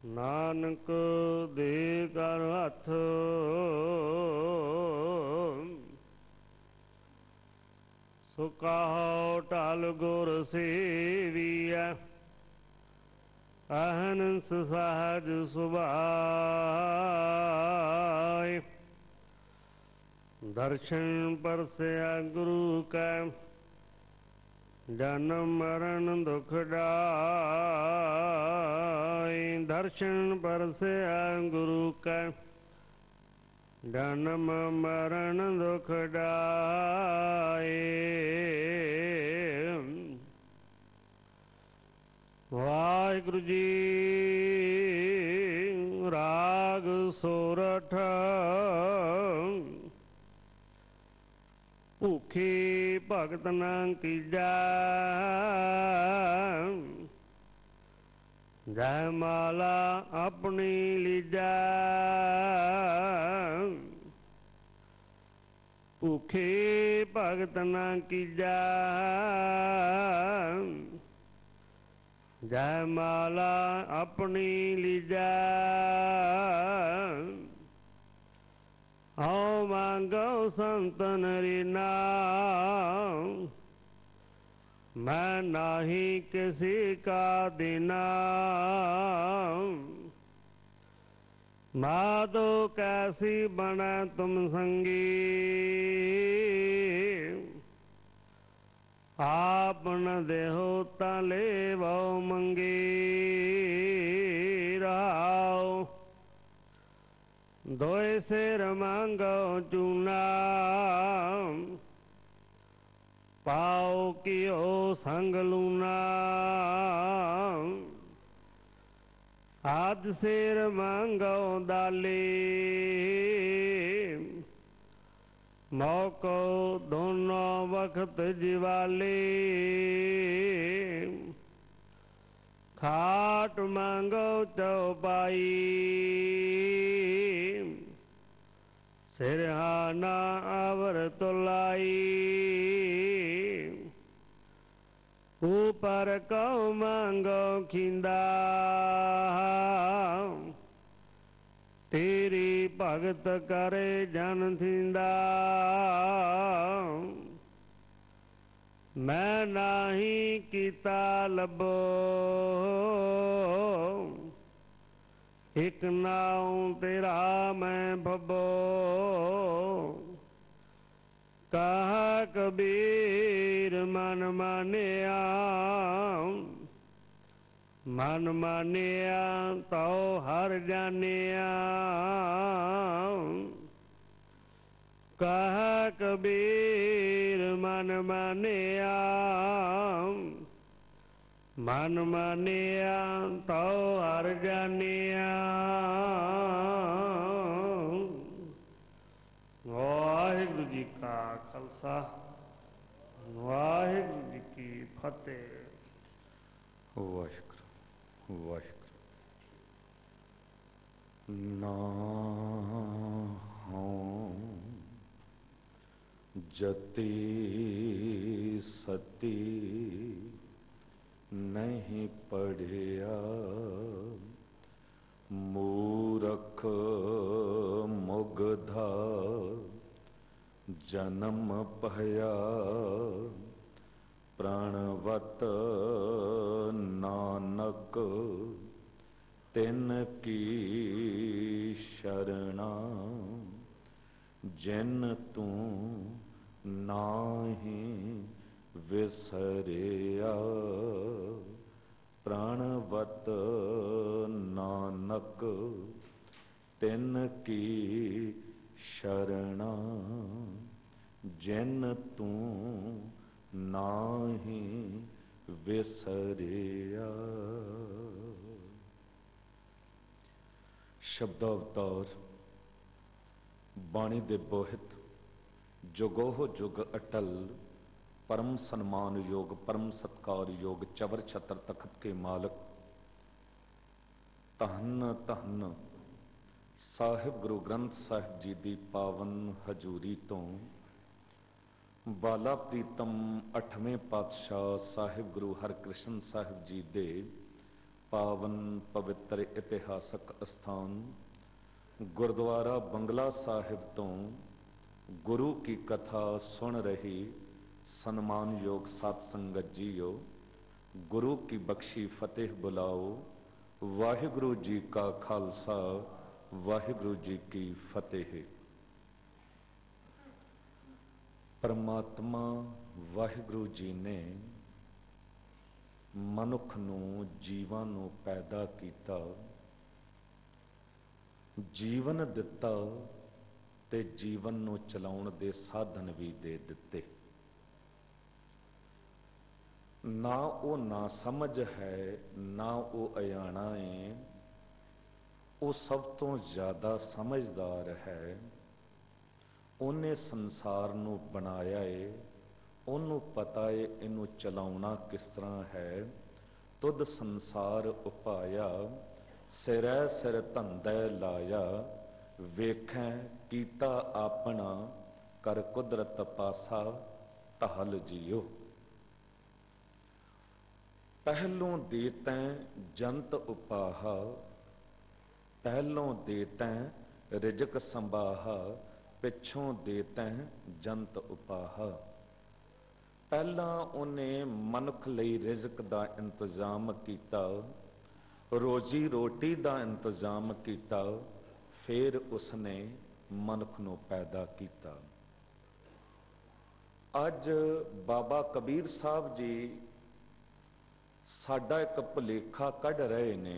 नानक दे कर हथ सुकाहो टाल गुर सेविया अहनस सहज सुभाय दर्शन परसया गुरु का जन्म मरण दुख डाय दर्शन परसया गुरु का जन्म मरण दुख डाय वाहिगुरु जी राग सोरठ भूखे भगत न कीजा जय माला अपनी लीजा भूखे भगत न कीजा जय माला अपनी लीजा आओ मांगो संतन री नाम मैं नाही किसी का देना माधो कैसी बना तुम संगी आप न देहो तले वो मंगी राओ दोए सिर मांगो चूना पाओ कियो संग लूना आद सिर मांगो दाली मौको दोनों वक्त जिवाली खाट मांगो चौपाई सिरहाना अवर तुलाई ऊपर कौ मांगो खिंदा तेरी भगत करे जन थींदा मैं नाही कीता लबो एक नाउ तेरा मैं भबो कहा कबीर मन मानिया तो हर जानिया कहा कबीर मन मानिया तो हर जानिया वाहिगुरु जी का खालसा वाहिगुरु जी की फतेह। वाहिगुरु वाहिगुरु नाहं जति सती नहीं पढ़िया मूरख मुगधा जन्म पहया प्राणवत नानक तिन की शरणा जिन तू नाही विसरिया प्राणवत नानक तिन की शरणा जिन तू नाही विसरिया। शब्दावतार बाणी दे बोहित जुगोह जुग अटल परम सन्मान योग परम सत्कार योग चवर छत्र तखत के मालक धन धन साहिब गुरु ग्रंथ साहिब जी दी पावन हजूरी तो बाला प्रीतम 8वें पातशाह साहिब गुरु हरकृष्ण साहिब जी दे पावन पवित्र इतिहासक स्थान गुरुद्वारा बंगला साहिब तो गुरु की कथा सुन रही सन्मानयोग साध संगत जीओ, गुरु की बख्शी फतेह बुलाओ। वाहिगुरु जी का खालसा, वाहिगुरु जी की फतेह। परमात्मा वाहिगुरु जी ने मनुख नूं जीवां नूं पैदा कीता, जीवन दिता ते जीवन नूं चलाउण दे साधन भी दे दिते। ना वो ना समझ है, ना वो अयाना है, वो सब तो ज्यादा समझदार है। उन्हें संसार नूं बनाया है, उन्हों पता है इनू चलाउणा किस तरह है। तुद संसार उपाया, सिरै सिर धंधै लाया। वेखें कीता अपना, कर कुदरत पासा टहल जियो। पहलों देतैं जंत उपाहा, पहलों देतैं रिजक संभाहा। पिछों देतैं जंत उपाहा। पहला उन्हें मनुख लई रिजक दा इंतजाम कीता, रोजी रोटी दा इंतजाम कीता, फिर उसने मनुख नूं पैदा कीता। अज बाबा कबीर साहब जी साडा एक भुलेखा कढ़ रहे ने।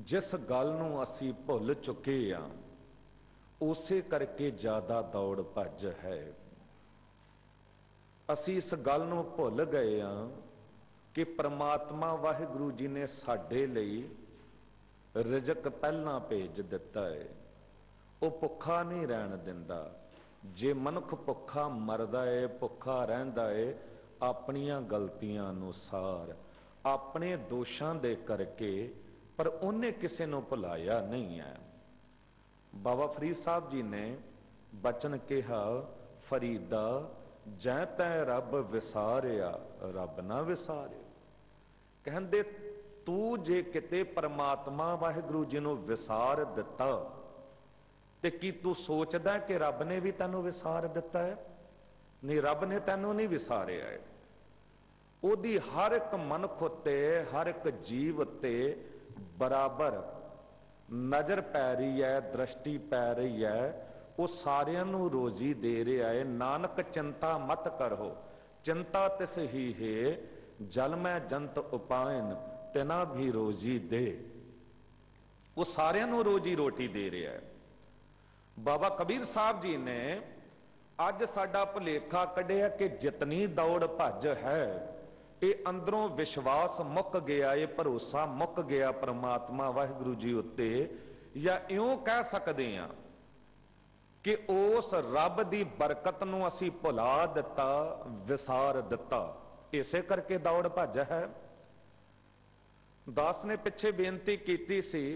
जिस गल नूं असीं भुल चुके हां, उसे करके ज्यादा दौड़ भज है। असीं इस गल नूं भुल गए हां कि परमात्मा वाहिगुरु जी ने साडे लई रिजक पहलां भेज दिता है। वो भुखा नहीं रहन दिंदा। जे मनुख भुखा मरदा है, भुखा रहिंदा है, अपनियां गलतियां अनुसार, अपने दोषां दे करके, पर उन्हें किसी नूं भुलाया नहीं है। बाबा फरीद साहब जी ने बचन कहा, फरीदा जै तै रब विसारिया, रब ना विसारे। कहंदे तू जे किते परमात्मा वाहिगुरु जी नूं विसार दिता, ते की तू सोचदा कि रब ने भी तैनूं विसार दिता है? नहीं, रब ने तैनूं नहीं विसारिया है। ओदी हर एक मनुख उत्ते, हर एक जीव उत्ते बराबर नजर पै रही है, दृष्टि पै रही है। वो सारियां नूं रोजी दे रहा है। नानक चिंता मत करो, चिंता तिस ही है, जल में जंत उपायन तिना भी रोजी दे। वो सारियां नूं रोजी रोटी दे रहा है। बाबा कबीर साहब जी ने अज साडा भुलेखा कढ़िया कि जितनी दौड़ भज है, ये अंदरों विश्वास मुक गया, ये भरोसा मुक गया परमात्मा वाहिगुरु जी उत्ते। या इउं कह सकते हैं कि उस रब की बरकत नूं असीं भुला दिता, विसार दिता। इसे करके दौड़ भज है। दास ने पिछे बेनती की सी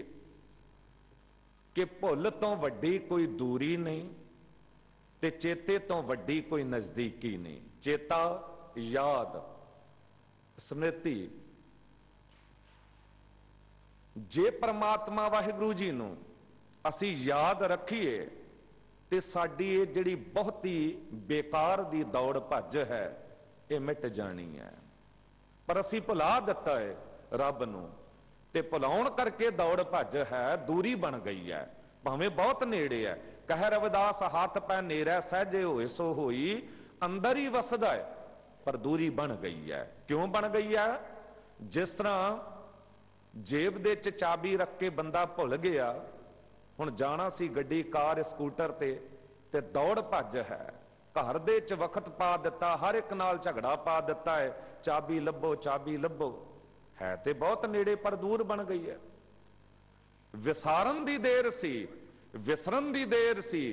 कि भुल तो वड्डी कोई दूरी नहीं, ते चेते तो वड्डी कोई नजदीकी नहीं। चेता याद स्मृति, जे परमात्मा वाहिगुरु जी नूं असीं याद रखीए ते साडी ये जिहड़ी बहुत ही बेकार दी दौड़ भज है, ये मिट जानी है। पर असीं भुला दिता है रब नूं, ते भुलाउण करके दौड़ भज है, दूरी बन गई है। भावें बहुत नेड़े है। कह रविदास हाथ पै नेड़े सहजे होए सो होई, अंदर ही वसदा है, पर दूरी बन गई है। क्यों बन गई है? जिस तरह जेब दे च चाबी रख के बंदा भुल गया, हुण जाना सी गड्डी कार स्कूटर ते दौड़ भज है। घर दे च वक्त पा दिता, हर एक नाल झगड़ा पा दिता है, चाबी लभो चाबी लभो। है ते बहुत नेड़े पर दूर बन गई है। विसारन दी देर सी, विसरन दी देर सी,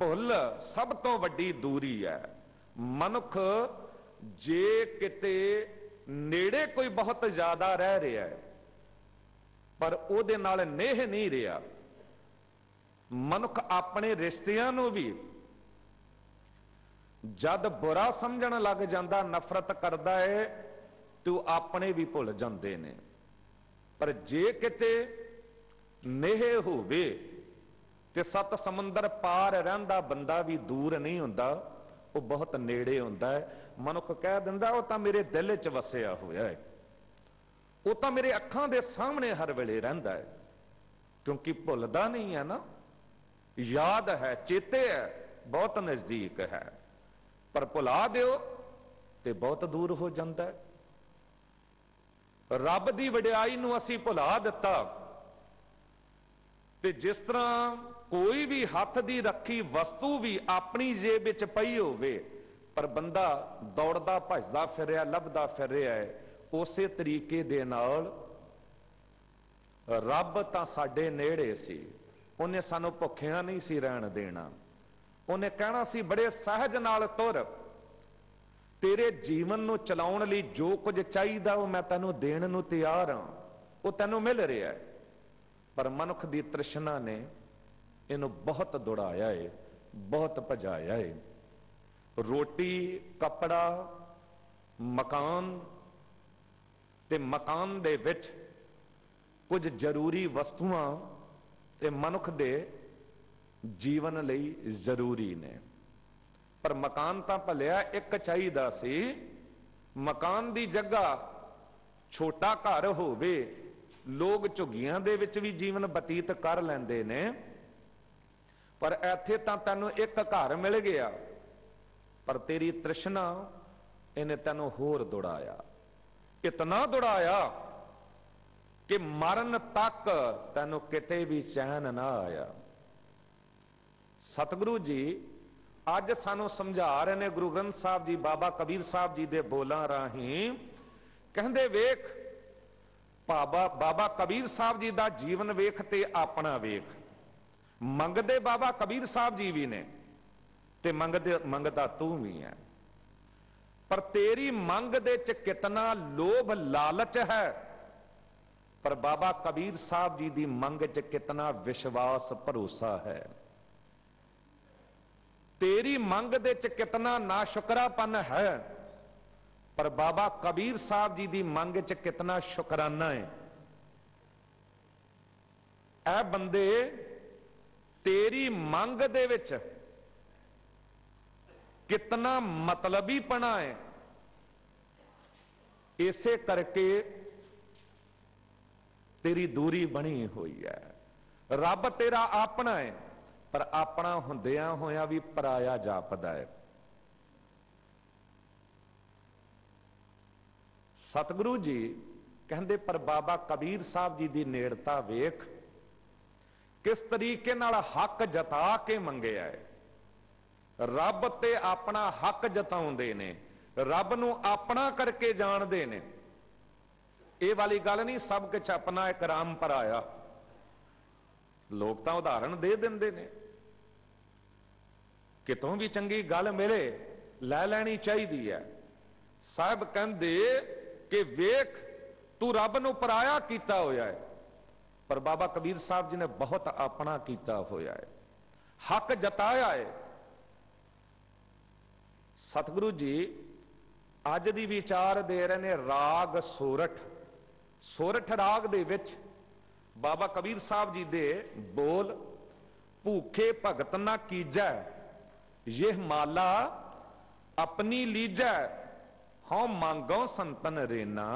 भुल सब तो वड्डी दूरी है। मनुख जे किते नेड़े कोई बहुत ज्यादा रह रहा है, पर उहदे नाल नेह नहीं रहा। मनुख अपने रिश्तियां नूं भी जद बुरा समझण लग जांदा, नफरत करदा है, ਤੇ ਉਹ ਆਪਣੇ ਵੀ ਭੁੱਲ ਜਾਂਦੇ ਨੇ। ਪਰ ਜੇ ਕਿਤੇ ਨੇਹ ਹੋਵੇ ਤੇ ਸੱਤ ਸਮੁੰਦਰ ਪਾਰ ਰਹਿੰਦਾ ਬੰਦਾ ਵੀ ਦੂਰ ਨਹੀਂ ਹੁੰਦਾ, ਉਹ ਬਹੁਤ ਨੇੜੇ ਹੁੰਦਾ ਹੈ। ਮਨੁੱਖ ਕਹਿ ਦਿੰਦਾ ਉਹ ਤਾਂ ਮੇਰੇ ਦਿਲ 'ਚ ਵਸਿਆ ਹੋਇਆ ਹੈ, ਉਹ ਤਾਂ ਮੇਰੇ ਅੱਖਾਂ ਦੇ ਸਾਹਮਣੇ ਹਰ ਵੇਲੇ ਰਹਿੰਦਾ ਹੈ, ਕਿਉਂਕਿ ਭੁੱਲਦਾ ਨਹੀਂ ਹੈ ਨਾ, ਯਾਦ ਹੈ, ਚੇਤੇ ਹੈ, ਬਹੁਤ ਨਜ਼ਦੀਕ ਹੈ। ਪਰ ਭੁਲਾ ਦਿਓ ਤੇ ਬਹੁਤ ਦੂਰ ਹੋ ਜਾਂਦਾ ਹੈ। ਰੱਬ ਦੀ ਵਡਿਆਈ ਨੂੰ ਅਸੀਂ ਭੁਲਾ ਦਿੱਤਾ, ਤੇ ਜਿਸ ਤਰ੍ਹਾਂ ਕੋਈ ਵੀ ਹੱਥ ਦੀ ਰੱਖੀ ਵਸਤੂ ਵੀ ਆਪਣੀ ਜੇਬ ਵਿੱਚ ਪਈ ਹੋਵੇ ਪਰ ਬੰਦਾ ਦੌੜਦਾ ਭੱਜਦਾ ਫਿਰ ਰਿਹਾ, ਲੱਭਦਾ ਫਿਰ ਰਿਹਾ ਹੈ, ਉਸੇ ਤਰੀਕੇ ਦੇ ਨਾਲ ਰੱਬ ਤਾਂ ਸਾਡੇ ਨੇੜੇ ਸੀ, ਉਹਨੇ ਸਾਨੂੰ ਭੁੱਖਿਆਂ ਨਹੀਂ ਸੀ ਰਹਿਣ ਦੇਣਾ। ਉਹਨੇ ਕਹਿਣਾ ਸੀ ਬੜੇ ਸਹਿਜ ਨਾਲ ਤੁਰ, ਤੇਰੇ ਜੀਵਨ ਨੂੰ ਚਲਾਉਣ ਲਈ ਜੋ ਕੁਝ ਚਾਹੀਦਾ ਉਹ ਮੈਂ ਤੈਨੂੰ ਦੇਣ ਨੂੰ ਤਿਆਰ ਹਾਂ, ਉਹ ਤੈਨੂੰ ਮਿਲ ਰਿਹਾ ਹੈ। ਪਰ ਮਨੁੱਖ ਦੀ ਤ੍ਰਿਸ਼ਨਾ ਨੇ ਇਹਨੂੰ ਬਹੁਤ ਦੌੜਾਇਆ ਏ, ਬਹੁਤ ਭਜਾਇਆ ਏ। ਰੋਟੀ, ਕੱਪੜਾ, ਮਕਾਨ ਤੇ ਮਕਾਨ ਦੇ ਵਿੱਚ ਕੁਝ ਜ਼ਰੂਰੀ ਵਸਤੂਆਂ ਤੇ ਮਨੁੱਖ ਦੇ ਜੀਵਨ ਲਈ ਜ਼ਰੂਰੀ ਨੇ। ਪਰ ਮਕਾਨ ਤਾਂ ਭਲਿਆ ਇੱਕ ਚਾਹੀਦਾ ਸੀ, ਮਕਾਨ ਦੀ ਜਗ੍ਹਾ ਛੋਟਾ ਘਰ ਹੋਵੇ, ਲੋਕ ਝੁੱਗੀਆਂ ਦੇ ਵਿੱਚ ਵੀ ਜੀਵਨ ਬਤੀਤ ਕਰ ਲੈਂਦੇ ਨੇ, ਪਰ ਇੱਥੇ ਤਾਂ ਤੈਨੂੰ ਇੱਕ ਘਰ ਮਿਲ ਗਿਆ, ਪਰ ਤੇਰੀ ਤ੍ਰਿਸ਼ਨਾ ਇਹਨੇ ਤੈਨੂੰ ਹੋਰ ਦੌੜਾਇਆ, ਇਤਨਾ ਦੌੜਾਇਆ ਕਿ ਮਰਨ ਤੱਕ ਤੈਨੂੰ ਕਿਤੇ ਵੀ ਚੈਨ ਨਾ ਆਇਆ। ਸਤਿਗੁਰੂ ਜੀ ਅੱਜ ਸਾਨੂੰ ਸਮਝਾ ਰਹੇ ਨੇ, ਗੁਰੂ ਗ੍ਰੰਥ ਸਾਹਿਬ ਜੀ ਬਾਬਾ ਕਬੀਰ ਸਾਹਿਬ ਜੀ ਦੇ ਬੋਲਾਂ ਰਾਹੀਂ ਕਹਿੰਦੇ, ਵੇਖ ਬਾਬਾ ਕਬੀਰ ਸਾਹਿਬ ਜੀ ਦਾ ਜੀਵਨ ਵੇਖ ਤੇ ਆਪਣਾ ਵੇਖ। ਮੰਗਦੇ ਬਾਬਾ ਕਬੀਰ ਸਾਹਿਬ ਜੀ ਵੀ ਨੇ ਤੇ ਮੰਗਦਾ ਤੂੰ ਵੀ ਹੈ, ਪਰ ਤੇਰੀ ਮੰਗ ਦੇ ਚ ਕਿਤਨਾ ਲੋਭ ਲਾਲਚ ਹੈ, ਪਰ ਬਾਬਾ ਕਬੀਰ ਸਾਹਿਬ ਜੀ ਦੀ ਮੰਗ ਚ ਕਿਤਨਾ ਵਿਸ਼ਵਾਸ ਭਰੋਸਾ ਹੈ। ਤੇਰੀ ਮੰਗ ਦੇ ਚ ਕਿਤਨਾ ਨਾਸ਼ੁਕਰਾਪਨ ਹੈ, ਪਰ ਬਾਬਾ ਕਬੀਰ ਸਾਹਿਬ ਜੀ ਦੀ ਮੰਗ ਚ ਕਿਤਨਾ ਸ਼ੁਕਰਾਨਾ ਹੈ। ਇਹ ਬੰਦੇ ਤੇਰੀ ਮੰਗ ਦੇ ਵਿੱਚ ਕਿਤਨਾ ਮਤਲਬੀਪਣਾ ਹੈ, ਇਸੇ ਕਰਕੇ ਤੇਰੀ ਦੂਰੀ ਬਣੀ ਹੋਈ ਹੈ। ਰੱਬ ਤੇਰਾ ਆਪਣਾ ਹੈ, ਪਰ ਆਪਣਾ ਹੁੰਦਿਆਂ ਹੋਇਆਂ ਵੀ ਪਰਾਇਆ ਜਾਪਦਾ ਹੈ। ਸਤਿਗੁਰੂ ਜੀ ਕਹਿੰਦੇ, ਪਰ ਬਾਬਾ ਕਬੀਰ ਸਾਹਿਬ ਜੀ ਦੀ ਨੇੜਤਾ ਵੇਖ, ਕਿਸ ਤਰੀਕੇ ਨਾਲ ਹੱਕ ਜਤਾ ਕੇ ਮੰਗਿਆ ਹੈ। ਰੱਬ ਤੇ ਆਪਣਾ ਹੱਕ ਜਤਾਉਂਦੇ ਨੇ, ਰੱਬ ਨੂੰ ਆਪਣਾ ਕਰਕੇ ਜਾਣਦੇ ਨੇ। ਇਹ ਵਾਲੀ ਗੱਲ ਨਹੀਂ ਸਭ ਕੁਝ ਆਪਣਾ ਇੱਕ ਰਾਮ ਪਰਾਇਆ। ਲੋਕ ਤਾਂ ਉਦਾਹਰਣ ਦੇ ਦਿੰਦੇ ਨੇ, ਕਿਤੋਂ ਵੀ ਚੰਗੀ ਗੱਲ ਮਿਲੇ ਲੈ ਲੈਣੀ ਚਾਹੀਦੀ ਹੈ। ਸਾਹਿਬ ਕਹਿੰਦੇ ਕਿ ਵੇਖ ਤੂੰ ਰੱਬ ਨੂੰ ਪਰਾਇਆ ਕੀਤਾ ਹੋਇਆ ਹੈ, ਪਰ ਬਾਬਾ ਕਬੀਰ ਸਾਹਿਬ ਜੀ ਨੇ ਬਹੁਤ ਆਪਣਾ ਕੀਤਾ ਹੋਇਆ ਹੈ, ਹੱਕ ਜਤਾਇਆ ਹੈ। ਸਤਿਗੁਰੂ ਜੀ ਅੱਜ ਦੀ ਵਿਚਾਰ ਦੇ ਰਹੇ ਨੇ ਰਾਗ ਸੋਰਠ। ਸੋਰਠ ਰਾਗ ਦੇ ਵਿੱਚ ਬਾਬਾ ਕਬੀਰ ਸਾਹਿਬ ਜੀ ਦੇ ਬੋਲ, ਭੂਖੇ ਭਗਤ ਨਾ ਕੀਜੈ, ਇਹ ਮਾਲਾ ਆਪਣੀ ਲੀਜੈ, ਹਉ ਮੰਗੋ ਸੰਤਨ ਰੇਨਾ,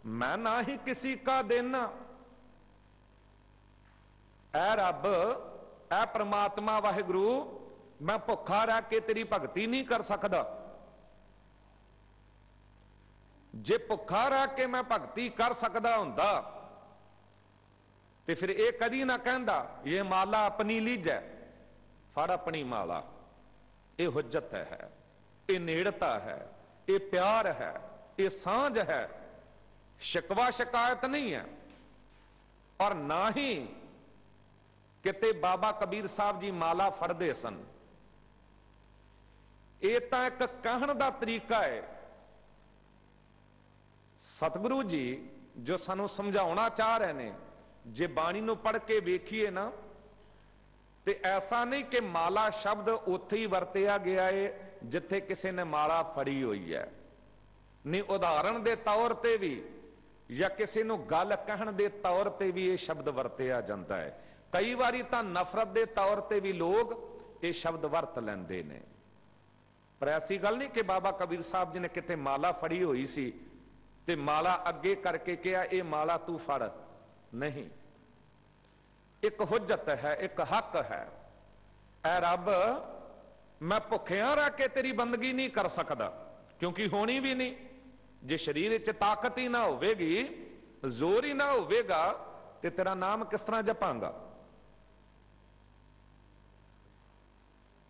ਮੈਂ ਨਾ ਹੀ ਕਿसी का देना। ਐ ਰੱਬ, ਐ ਪ੍ਰਮਾਤਮਾ ਵਾਹਿਗੁਰੂ, ਮੈਂ ਭੁੱਖਾ ਰਹਿ ਕੇ ਤੇਰੀ ਭਗਤੀ ਨਹੀਂ ਕਰ ਸਕਦਾ। ਜੇ ਭੁੱਖਾ ਰਹਿ ਕੇ ਮੈਂ ਭਗਤੀ ਕਰ ਸਕਦਾ ਹੁੰਦਾ ਤੇ ਫਿਰ ਇਹ ਕਦੀ ਨਾ ਕਹਿੰਦਾ ਇਹ ਮਾਲਾ ਆਪਣੀ ਲੀਜੈ, ਫੜ ਆਪਣੀ ਮਾਲਾ। ਇਹ ਹੁਜਤ ਹੈ, ਇਹ ਨੇੜਤਾ ਹੈ, ਇਹ ਪਿਆਰ ਹੈ, ਇਹ ਸਾਂਝ ਹੈ, ਸ਼ਿਕਵਾ ਸ਼ਿਕਾਇਤ ਨਹੀਂ ਹੈ। ਔਰ ਨਾ ਹੀ ਕਿਤੇ ਬਾਬਾ ਕਬੀਰ ਸਾਹਿਬ ਜੀ ਮਾਲਾ ਫੜਦੇ ਸਨ। ਇਹ ਤਾਂ ਇੱਕ ਕਹਿਣ ਦਾ ਤਰੀਕਾ ਹੈ। ਸਤਿਗੁਰੂ ਜੀ ਜੋ ਸਾਨੂੰ ਸਮਝਾਉਣਾ ਚਾਹ ਰਹੇ ਨੇ, ਜੇ ਬਾਣੀ ਨੂੰ ਪੜ੍ਹ ਕੇ ਵੇਖੀਏ ਨਾ, ਤੇ ਐਸਾ ਨਹੀਂ ਕਿ ਮਾਲਾ ਸ਼ਬਦ ਉੱਥੇ ਹੀ ਵਰਤਿਆ ਗਿਆ ਹੈ ਜਿੱਥੇ ਕਿਸੇ ਨੇ ਮਾਲਾ ਫੜੀ ਹੋਈ ਹੈ। नहीं उदाहरण के तौर पर भी या किसी को गल कहण के तौर पर भी यह शब्द वरतिया जाता है। कई बारी तो नफरत के तौर पर भी लोग ये शब्द वरत लेंदे ने। पर ऐसी गल नहीं कि बाबा कबीर साहब जी ने किते माला फड़ी हुई सी ते माला अगे करके कहा ये माला तू फड़, नहीं। एक हुज्जत है, एक हक है। ऐ रब मैं भुखिया रह के तेरी बंदगी नहीं कर सकता, क्योंकि होनी भी नहीं। जे शरीर च ताकत ही ना होगी, जोर ही ना होगा, तो तेरा नाम किस तरह जपांगा।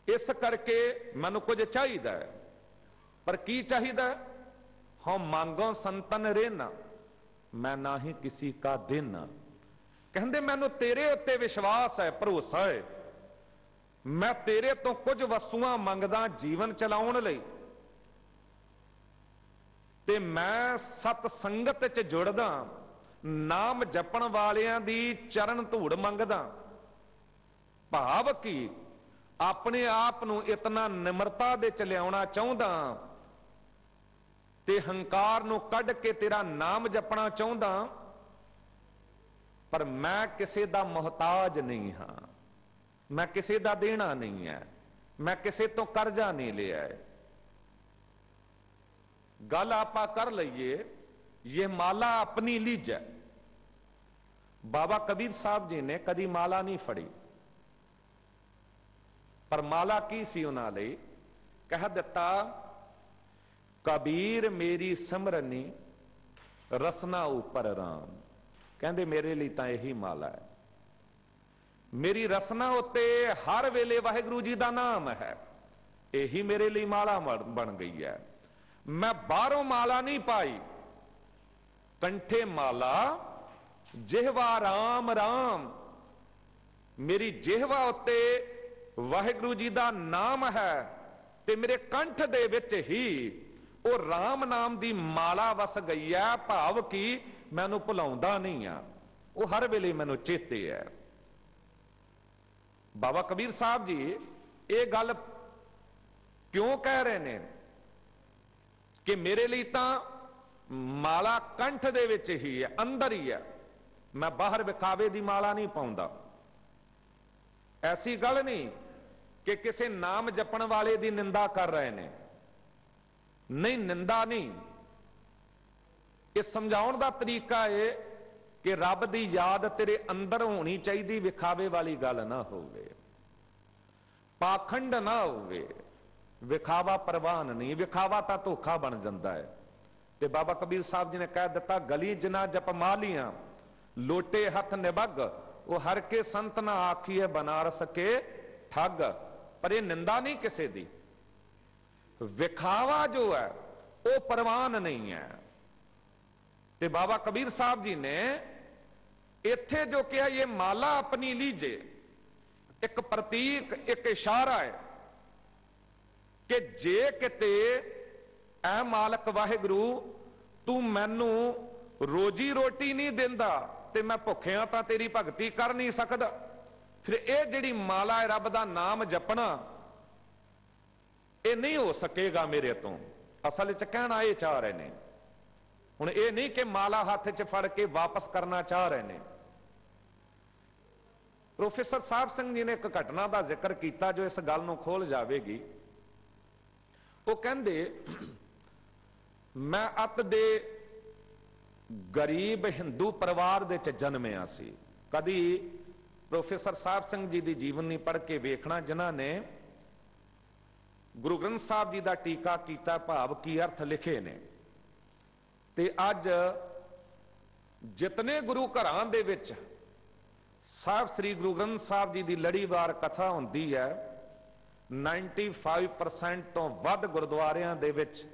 इस करके मैनू कुछ चाहिए, पर की चाहिए? हम मांगो संतन रहना, मैं ना ही किसी का देना। कहते मैनू तेरे उत्ते विश्वास है, भरोसा है, मैं तेरे तो कुछ वस्तुआं मंगदा जीवन चलाउण लई, ते मैं सत संगत च जुड़दा, नाम जपण वालियां दी चरण धूड़ मंगदा। भाव की अपने आप नू इतना निमरता दे च लियाउणा चाहुंदा ते हंकार नू कढ के तेरा नाम जपना चाहुंदा। पर मैं किसी दा मोहताज नहीं हां, मैं किसी दा देना नहीं है, मैं किसी तो कर्जा नहीं लिया है। गल आपा कर लईए, ये माला अपनी लीज है। बाबा कबीर साहब जी ने कदी माला नहीं फड़ी, पर माला की सी उन्हां लई? कह दिता कबीर मेरी सिमरनी रसना ऊपर राम। कहंदे मेरे लिए तां यही माला है। मेरी रसना उत्ते हर वेले वाहिगुरू जी का नाम है, यही मेरे लिए माला बन गई है। मैं बाहरों माला नहीं पाई, कंठे माला जिहवा राम राम। मेरी जिहवा उत्ते वाहिगुरू जी का नाम है, ते मेरे कंठ दे विच ही वो राम नाम की माला वस गई है। भाव की मैनू भुलाउंदा नहीं आ, वो हर वेले मैनू चेते है। बाबा कबीर साहब जी ये गल क्यों कह रहे ने कि मेरे लिए तां माला कंठ दे विच ही है, अंदर ही है, मैं बाहर विखावे की माला नहीं पाउंदा। ऐसी गल नहीं कि किसी नाम जपण वाले की निंदा कर रहे ने, नहीं, निंदा नहीं। इस समझाउण दा तरीका है कि रब की याद तेरे अंदर होनी चाहिए, विखावे वाली गल ना होवे, पाखंड ना होवे, विखावा प्रवान नहीं। विखावा तो धोखा बन जाता है। ते बाबा कबीर साहब जी ने कह दिता गली जिना जप मालियां लोटे हथ निबग, वो हर के संत ना आखिए बनारस के ठग। पर यह निंदा नहीं किसी दी, विखावा जो है वो प्रवान नहीं है। ते बाबा कबीर साहब जी ने इत्थे जो कहा ये माला अपनी लीजे, एक प्रतीक, एक इशारा है कि जे किते ऐ मालक वाहिगुरू तू मैनू रोजी रोटी नहीं देंदा ते मैं भुखिया तां तेरी भगती कर नहीं सकदा। फिर ये जिहड़ी माला है रब दा नाम जपना, ये नहीं हो सकेगा मेरे तो। असल च कहना ये चाह रहे ने, हुण ये नहीं कि माला हाथ च फड़ के वापस करना चाह रहे ने। प्रोफेसर साहब सिंह जी ने एक घटना का जिक्र किया जो इस गल नूं खोल जाएगी। वो कहंदे मैं अत दे गरीब हिंदू परिवार दे च जन्मिया सी। कदी प्रोफेसर साहब सिंह जी की जीवनी पढ़ के वेखना, जिन्हां ने गुरु ग्रंथ साहब जी का टीका किया, भाव की अर्थ लिखे ने। ते अज जितने गुरु घरां दे विच साहब श्री गुरु ग्रंथ साहब जी की लड़ीवार कथा होंदी है, 95% तो वध गुरुद्वारियां दे विच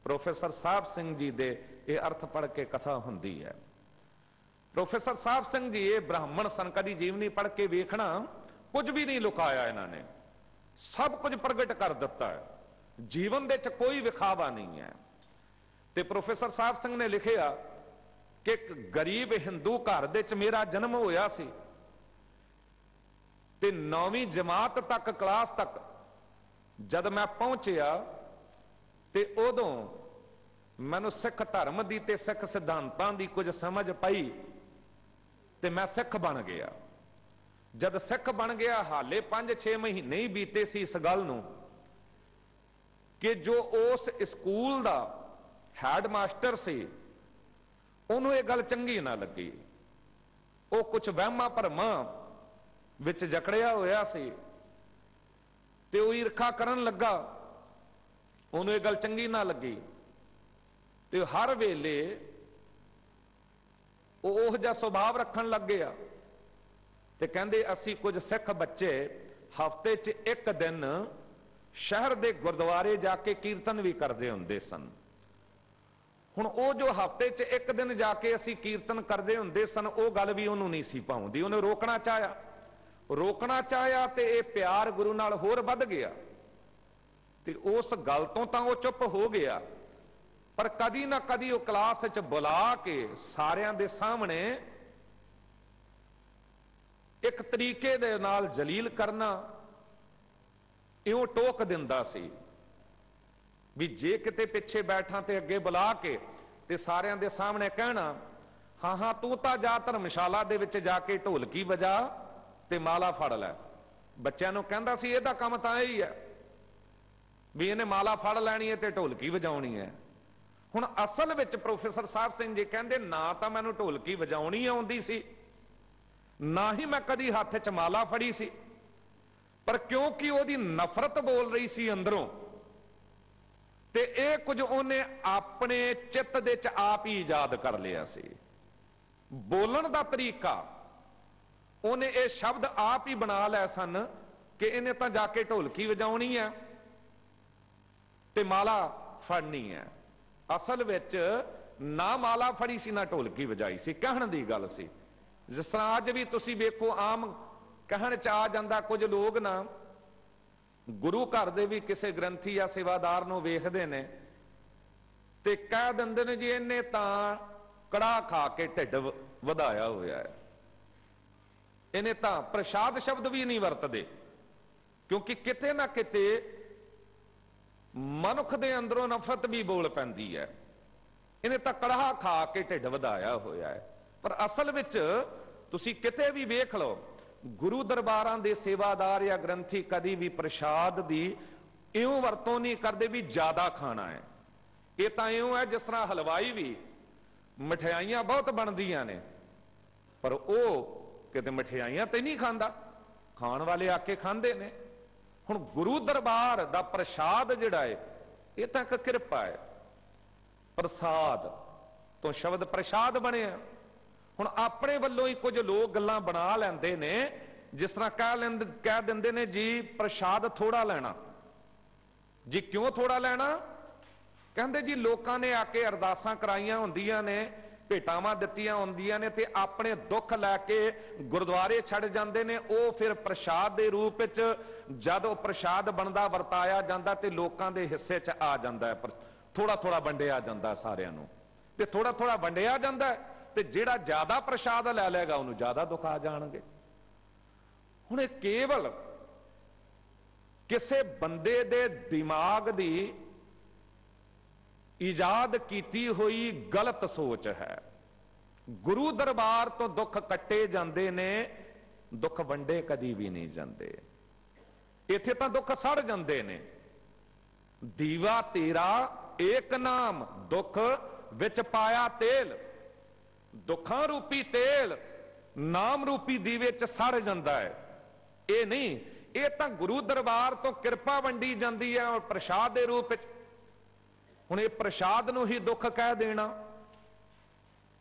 प्रोफेसर साहब सिंह जी दे ये अर्थ पढ़ के कथा होंदी है। प्रोफेसर साहब सिंह जी ये ब्राह्मण सन, कदी जीवनी पढ़ के वेखना, कुछ भी नहीं लुकाया इन्होंने, सब कुछ प्रगट कर दिता है। जीवन दे च कोई विखावा नहीं है। ते प्रोफेसर साहब सिंह ने लिखिया कि एक गरीब हिंदू घर दे च मेरा जन्म होया सी ते 9वीं जमात तक क्लास तक जद मैं पहुंचया ते उदों मैनू सिख धर्म की ते सिख सिद्धांतां की कुछ समझ पई ते मैं सिख बन गया। जद सिख बन गया हाले 5-6 महीने ही बीते सी इस गल नूं कि जो उस स्कूल का हैडमास्टर से उन्होंने ये गल चंगी ना लगी। वो कुछ वहमां भरमां विच जकड़िया होया सी ते वो ईरखा करन लगा। उन्होंने ये गल चंगी ना लगी ते हर वेले ओह जिहा सुभाव रखन लग गया ते कहंदे असी कुछ सिख बच्चे हफ्ते च एक दिन शहर दे गुरुद्वारे जाके कीर्तन भी करते हुंदे सन। हुण ओ जो हफ्ते च एक दिन जाके असी कीर्तन करते हुंदे सन ओ गल भी उन्होंने नहीं सी पाउंदी। उन्हें रोकना चाहया ते ये प्यार गुरु नाल होर वध गया ते उस गल तो तां वो चुप हो गया। पर कदी ना कदी वो क्लास च बुला के सारियां दे सामने एक तरीके दे नाल जलील करना इउं टोक दिंदा सी भी जे किते पिछे बैठा ते अगे बुला के ते सारियां दे सामने कहना हाँ हाँ तू तां जा धर्मशाला दे विच जाके ढोलकी वजा ते माला फड़ लै। बच्चों नूं कहंदा सी इहदा काम तां यही है भी इहने माला फड़ लैनी है ते ढोलकी वजाउणी है। हुण असल विच प्रोफेसर साहब सिंह जी कहंदे ना तां मैनूं ढोलकी वजाउणी आउंदी सी ना ही मैं कदी हत्थ च माला फड़ी सी, पर क्योंकि ओहदी नफरत बोल रही सी अंदरों ते ये कुछ उन्हें अपने चित्त दे च आप ही ईजाद कर लिया सी। बोलन दा तरीका उन्हें ये शब्द आप ही बना लै सन कि इन्हें तां जाके ढोलकी वजाउणी है ते माला फड़नी है। असल विच ना माला फड़ी सी ना ढोलकी वजाई सी, कहण दी गल सी। जिस तरह अज भी तुसीं वेखो आम कहण च आ जांदा कुछ लोग ना गुरु घर दे भी किसी ग्रंथी या सेवादार नूं वेखदे ने ते कह दिंदे ने जी इन्हें तां कड़ा खा के ढिड वधाया होया है। इन्हें तां प्रसाद शब्द भी नहीं वरतदे क्योंकि किते ना किते मनुख दे अंदरों नफरत भी बोल पैंदी है। इन्हें तां कड़ा खा के ढिड वधाया होया है। पर असल विच तुसीं किते भी वेख लो गुरु दरबारां दे सेवादार या ग्रंथी कदी भी प्रसाद दी इउं वरतों नहीं करदे भी ज्यादा खाना है। ये तां इउं है जिस तरह हलवाई भी मिठाइयां बहुत बनदियां ने पर वो किते मिठाइयां ते नहीं खांदा, खाण वाले आके खांदे ने। हुण गुरु दरबार दा प्रसाद जिहड़ा है ये तां इक किरपा है। प्रसाद तो शब्द प्रसाद बनिया। हुण अपने वल्लों ही कुछ लोग गल्लां बना लैंदे ने जिस तरह कह दिंदे ने जी प्रसाद थोड़ा लेना जी। क्यों थोड़ा लेना? कहंदे जी लोकां ने आके अरदासां कराईयां हुंदियां ने भेटावां दित्तियां हुंदियां ने ते अपने दुख लैके गुरुद्वारे छड़ जांदे ने। वो फिर प्रसाद दे रूप विच जद वो प्रसाद बनदा वरताया जांदा ते लोकां दे हिस्से च आ जांदा है। थोड़ा थोड़ा वंडिया जांदा सारियां नूं ते थोड़ा थोड़ा वंडिया जांदा है ते जिहड़ा ज्यादा प्रसाद लै लेगा उन्होंने ज्यादा दुख आ जाणगे। हुण ये केवल किसे बंदे दे दिमाग दी ईजाद कीती हुई गलत सोच है। गुरु दरबार तो दुख कट्टे जांदे ने, दुख वंडे कदी भी नहीं जांदे। इत्थे तां दुख सड़ जांदे ने। दीवा तेरा एक नाम दुख विच पाया तेल। दुखां रूपी तेल नाम रूपी दीवे च सड़ जांदा है। ये नहीं, ये तां गुरु दरबार तो किरपा वंडी जांदी है और प्रसाद दे रूप विच। हुण ये प्रसाद नूं ही दुख कह देना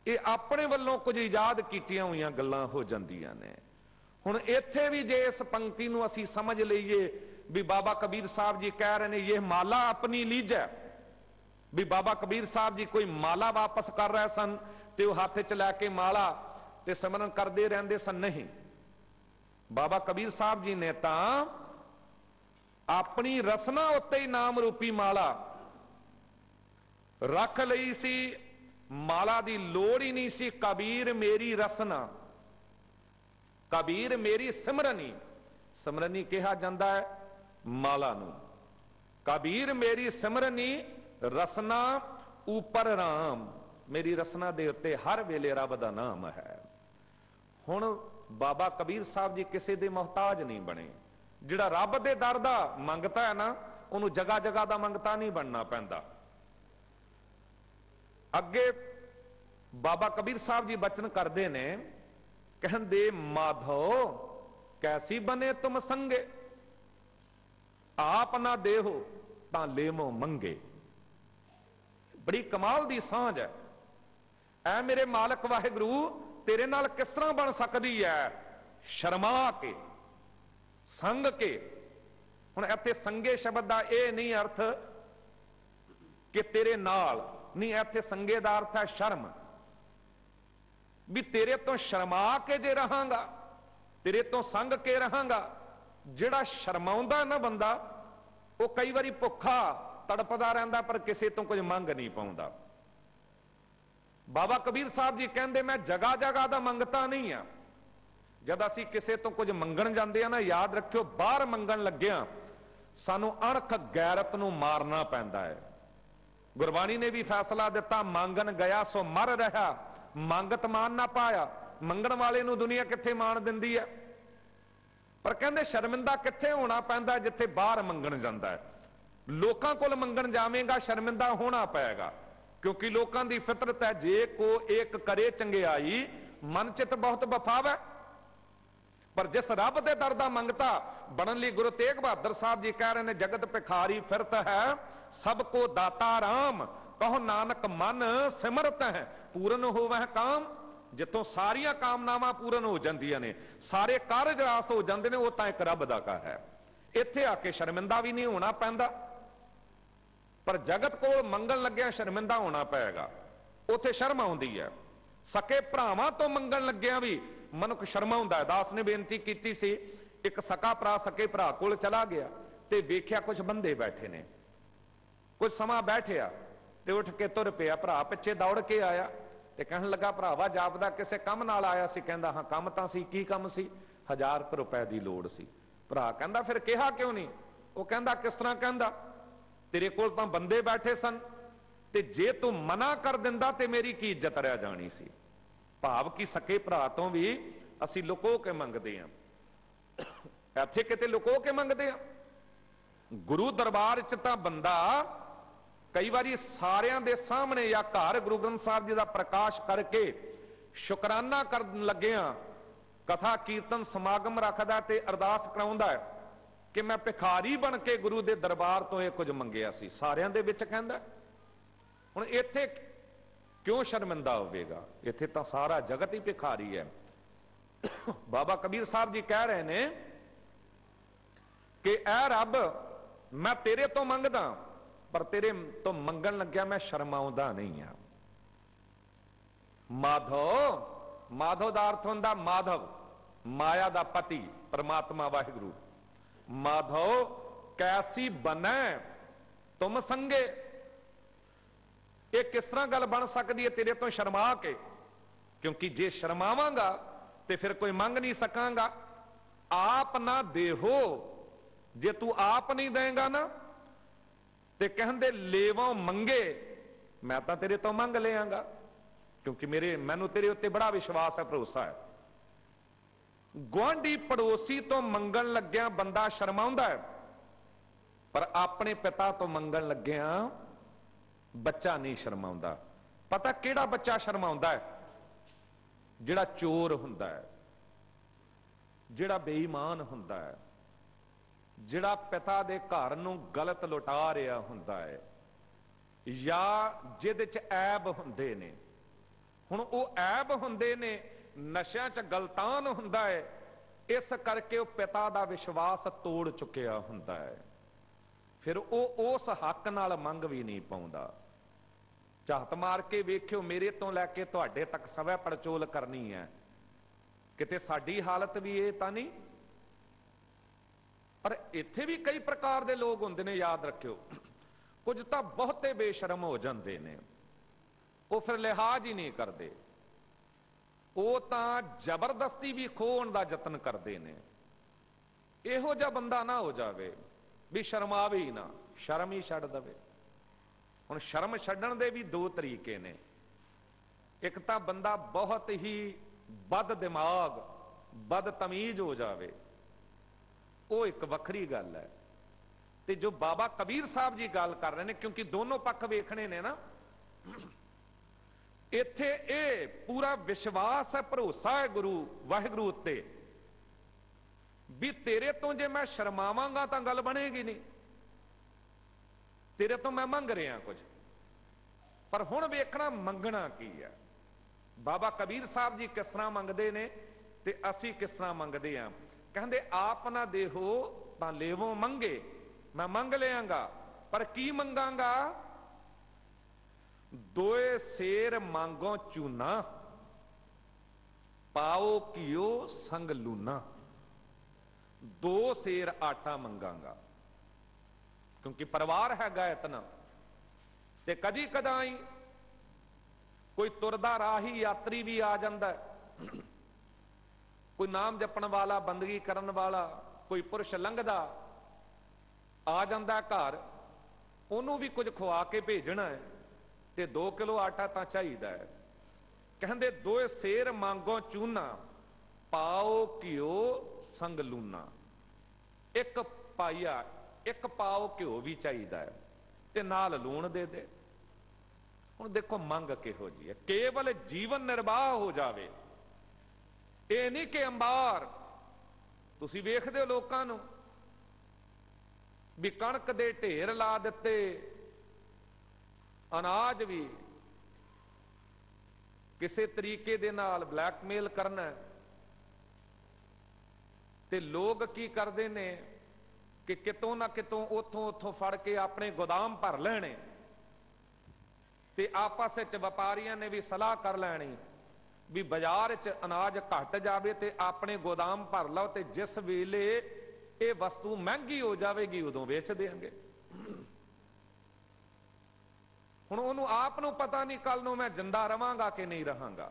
ये अपने वल्लों कुछ इजाद कीतियां हुईयां गल्लां हो जांदियां ने। हुण इत्थे भी जे इस पंक्ति नूं असीं समझ लईए भी बाबा कबीर साहब जी कह रहे ने ये माला अपनी लीज है, भी बाबा कबीर साहब जी कोई माला वापस कर रहे सन ते वो हाथ च लैके माला ते सिमरन करते रहंदे सन। नहीं, बाबा कबीर साहब जी ने तां अपनी रसना उत्ते ही नाम रूपी माला रख लई सी। माला दी लोड़ ही नहीं सी। कबीर मेरी रसना, कबीर मेरी सिमरनी। सिमरनी कहा जाता है माला नूं। कबीर मेरी सिमरनी रसना ऊपर राम, मेरी रसना दे उत्ते हर वेले रब दा नाम है। हुण बाबा कबीर साहब जी किसी दे मोहताज नहीं बने। जिहड़ा रब दे दर दा मंगता है ना, उन्होंने जगह जगह दा मंगता नहीं बनना पैंदा। अगे बाबा कबीर साहब जी बचन करते ने, कहंदे माधो कैसी बने तुम संगे, आप ना देहो तां लेमो मंगे। बड़ी कमाल दी सांझ है। ऐ मेरे मालक वाहिगुरू तेरे नाल किस तरह बन सकती है, शर्मा के संग के। हुण इत्थे संगे शब्द का यह नहीं अर्थ कि तेरे नाल नहीं, इत्थे संगे का अर्थ है शर्म। भी तेरे तो शर्मा के जे रहांगा, तेरे तो संग के रहांगा। जिहड़ा शर्माउंदा ना बंदा, वो कई बारी भुखा तड़पदा रहिंदा पर किसी तो कुछ मंग नहीं पाउंदा। बाबा कबीर साहब जी कहंदे मैं जगह जगह दा मंगता नहीं आ। जद असीं किसी तो कुछ मंगण जांदे आ ना, याद रखियो बाहर मंगण लग्गिया सानू अणख गैरत नू मारना पैंदा है। गुरबाणी ने भी फैसला दिता, मंगन गया सो मर रहा, मंगत मान ना पाया। मंगण वाले नू दुनिया कित्थे मान दिंदी है। पर कहंदे शर्मिंदा कित्थे होना पैंदा, जिथे बाहर मंगण जांदा है। लोकां कोल मंगण जावेगा शर्मिंदा होना पएगा, क्योंकि लोकां दी फितरत है जे को एक करे चंगियाई मन चित बहुत बफावै। पर जिस रब दे दर दा मंगता बनन लई गुरु तेग बहादुर साहब जी कह रहे ने, जगत भिखारी फिरत है सबको दाता राम, कहो नानक मन सिमरत है पूरन होवै काम। जितों सारिया कामनावां पूरन हो जांदियां ने, सारे कारज रास हो जांदे ने, वो तां एक रब दा का है। इत्थे आके शर्मिंदा भी नहीं होना पैंदा, पर जगत को मंगण लग्या शर्मिंदा होना पएगा। उथे शर्म आउंदी है। सके भरावां तो मंगण लग्या भी मनुख शर्माउंदा है। दास ने बेनती कीती सी, एक सका भरा सके भरा कोल चला गया ते वेख्या कुछ बंदे बैठे ने। कुछ समा बैठिया ते उठ के तुर पिया। भरा पिछे दौड़ के आया ते कहन लगा, भरावा जापदा किसे काम नाल आया सी? कहंदा हां काम तां सी। की काम सी? 1000 रुपए दी लोड़ सी। भरा कहंदा फिर कहा क्यों नहीं? वो कहंदा किस तरह? कहंदा तेरे कोल तां बंदे बैठे सन ते जे तू मना कर दिंदा ते मेरी की इज्जत रह जानी सी। भाव की सके भरा तो भी असीं लुको के मंगदे हां, इत्थे किते लुको के मंगदे हां। गुरु दरबार च तां बंदा कई बारी सारियां दे सामने या घर गुरु ग्रंथ साहब जी का प्रकाश करके शुकराना करन लग्गिया कथा कीर्तन समागम रखदा ते अरदास कराउंदा है कि मैं भिखारी बन के गुरु दे दरबार तो ये कुछ मंगिया सी। सारियां दे विच कहंदा हुण इत्थे क्यों शर्मिंदा होवेगा? इत्थे तां सारा जगत ही भिखारी है। बाबा कबीर साहब जी कह रहे ने कि ऐ रब मैं तेरे तो मंगदा, पर तेरे तो मंगण लग्या मैं शर्माउंदा नहीं हां। माधो, माधो दा अर्थ हुंदा माधव, माया दा पति परमात्मा वाहिगुरु। माधो कैसी बने तुम संगे, ये किस तरह गल बन सकती है तेरे तो शर्मा के? क्योंकि जे शर्मावांगा ते फिर कोई मंग नहीं सकांगा। आप ना देहो, जे तू आप नहीं देगा ना ते कहंदे लेवों मंगे, मैं तो तेरे तो मंग लेंगा, क्योंकि मैनू तेरे उत्ते बड़ा विश्वास है, भरोसा है। गुआंढी पड़ोसी तो मंगण लग्या बंदा शर्माउंदा है, पर अपने पिता तो मंगण लग्या बच्चा नहीं शर्माउंदा। पता किहड़ा बच्चा शर्माउंदा है? जिहड़ा चोर हुंदा है, जिहड़ा बेईमान हुंदा है, जिहड़ा पिता दे घर नूं गलत लुटा रहा हुंदा है, या जिहदे च ऐब हुंदे ने। हुण ओह ऐब हुंदे ने, नशिਆਂ च गलतान हुंदा है, इस करके वह पिता का विश्वास तोड़ चुकिया हुंदा है। फिर वह उस हक नाल मंग भी नहीं पाउंदा। झात मार के वेखियो, मेरे तो लैके तुहाडे तक सवै पड़चोल करनी है, किते साडी हालत भी ये तां नहीं। पर इत्थे भी कई प्रकार के लोग हुंदे ने, याद रखियो। कुछ तां बहुते बेशरम हो जांदे ने, वो फिर लिहाज ही नहीं करते, वो तां जबरदस्ती भी खोण दा यतन करते ने। इहो जिहा बंदा ना हो जावे भी शर्मावे ही ना, शर्म ही छड्ड दवे। ਹੁਣ ਸ਼ਰਮ ਛੱਡਣ ਦੇ ਵੀ ਦੋ ਤਰੀਕੇ ਨੇ। ਇੱਕ ਤਾਂ ਬੰਦਾ ਬਹੁਤ ਹੀ ਬਦ ਦਿਮਾਗ ਬਦਤਮੀਜ਼ ਹੋ ਜਾਵੇ, ਉਹ ਇੱਕ ਵੱਖਰੀ ਗੱਲ ਹੈ। ਤੇ ਜੋ ਬਾਬਾ ਕਬੀਰ ਸਾਹਿਬ ਜੀ ਗੱਲ ਕਰ ਰਹੇ ਨੇ, ਕਿਉਂਕਿ ਦੋਨੋਂ ਪੱਖ ਵੇਖਣੇ ਨੇ ਨਾ, ਇੱਥੇ ਇਹ ਪੂਰਾ ਵਿਸ਼ਵਾਸ ਹੈ, ਭਰੋਸਾ ਹੈ ਗੁਰੂ ਵਾਹਿਗੁਰੂ ਉੱਤੇ ਵੀ ਤੇਰੇ ਤੋਂ ਜੇ ਮੈਂ ਸ਼ਰਮਾਵਾਂਗਾ ਤਾਂ ਗੱਲ ਬਣੇਗੀ ਨਹੀਂ। ਤੇਰੇ ਤੋਂ ਮੈਂ ਮੰਗ ਰਿਹਾ ਕੁਝ, ਪਰ ਹੁਣ ਵੇਖਣਾ ਮੰਗਣਾ ਕੀ ਹੈ। ਬਾਬਾ ਕਬੀਰ ਸਾਹਿਬ ਜੀ ਕਿਸ ਤਰ੍ਹਾਂ ਮੰਗਦੇ ਨੇ ਤੇ ਅਸੀਂ ਕਿਸ ਤਰ੍ਹਾਂ ਮੰਗਦੇ ਹਾਂ। ਕਹਿੰਦੇ ਆਪ ਨਾ ਦੇਹੋ ਤਾਂ ਲੇਵੋ ਮੰਗੇ, ਮੈਂ ਮੰਗ ਲਿਆਂਗਾ ਪਰ ਕੀ ਮੰਗਾਂਗਾ? ਦੋਏ ਸੇਰ ਮੰਗੋ ਚੂਨਾ, ਪਾਓ ਕੀਓ ਸੰਗ ਲੂਨਾ। ਦੋ ਸੇਰ ਆਟਾ ਮੰਗਾਂਗਾ, ਕਿਉਂਕਿ ਪਰਿਵਾਰ ਹੈਗਾ ਇਤਨਾ। ਤੇ ਕਦੀ ਕਦਾਈ ਕੋਈ ਤੁਰਦਾ ਰਾਹੀ ਯਾਤਰੀ ਵੀ ਆ ਜਾਂਦਾ, ਕੋਈ ਨਾਮ ਜਪਣ ਵਾਲਾ, ਬੰਦਗੀ ਕਰਨ ਵਾਲਾ, ਕੋਈ ਪੁਰਸ਼ ਲੰਘਦਾ ਆ ਜਾਂਦਾ ਘਰ, ਉਹਨੂੰ ਵੀ ਕੁਝ ਖਵਾ ਕੇ ਭੇਜਣਾ ਹੈ ਤੇ 2 ਕਿਲੋ ਆਟਾ ਤਾਂ ਚਾਹੀਦਾ ਹੈ। ਕਹਿੰਦੇ ਦੋਏ ਸੇਰ ਮੰਗੋ ਚੂਨਾ, ਪਾਓ ਘਿਓ ਸੰਗ ਲੂਨਾ। ਇੱਕ ਪਾਈਆ, ਇੱਕ ਪਾਓ ਘਿਓ ਵੀ ਚਾਹੀਦਾ ਹੈ ਤੇ ਨਾਲ ਲੂਣ ਦੇ ਦੇ। ਹੁਣ ਦੇਖੋ ਮੰਗ ਕਿਹੋ ਜੀ ਹੈ, ਕੇਵਲ ਜੀਵਨ ਨਿਰਵਾਹ ਹੋ ਜਾਵੇ। ਇਹ ਨਹੀਂ ਕਿ ਅੰਬਾਰ, ਤੁਸੀਂ ਵੇਖਦੇ ਹੋ ਲੋਕਾਂ ਨੂੰ ਵੀ ਕਣਕ ਦੇ ਢੇਰ ਲਾ ਦਿੱਤੇ, ਅਨਾਜ ਵੀ ਕਿਸੇ ਤਰੀਕੇ ਦੇ ਨਾਲ ਬਲੈਕਮੇਲ ਕਰਨਾ। ਤੇ ਲੋਕ ਕੀ ਕਰਦੇ ਨੇ ਕਿ ਕਿਤੋਂ ਨਾ ਕਿਤੋਂ ਉੱਥੋਂ ਫੜ ਕੇ ਆਪਣੇ ਗੋਦਾਮ ਭਰ ਲੈਣੇ, ਤੇ ਆਪਸ ਵਿੱਚ ਵਪਾਰੀਆਂ ਨੇ ਵੀ ਸਲਾਹ ਕਰ ਲੈਣੀ ਵੀ ਬਾਜ਼ਾਰ 'ਚ ਅਨਾਜ ਘਟ ਜਾਵੇ ਤੇ ਆਪਣੇ ਗੋਦਾਮ ਭਰ ਲਓ, ਤੇ ਜਿਸ ਵੇਲੇ ਇਹ ਵਸਤੂ ਮਹਿੰਗੀ ਹੋ ਜਾਵੇਗੀ ਉਦੋਂ ਵੇਚ ਦੇਣਗੇ। ਹੁਣ ਉਹਨੂੰ ਆਪ ਨੂੰ ਪਤਾ ਨਹੀਂ ਕੱਲ ਨੂੰ ਮੈਂ ਜਿੰਦਾ ਰਵਾਂਗਾ ਕਿ ਨਹੀਂ ਰਹਾਂਗਾ,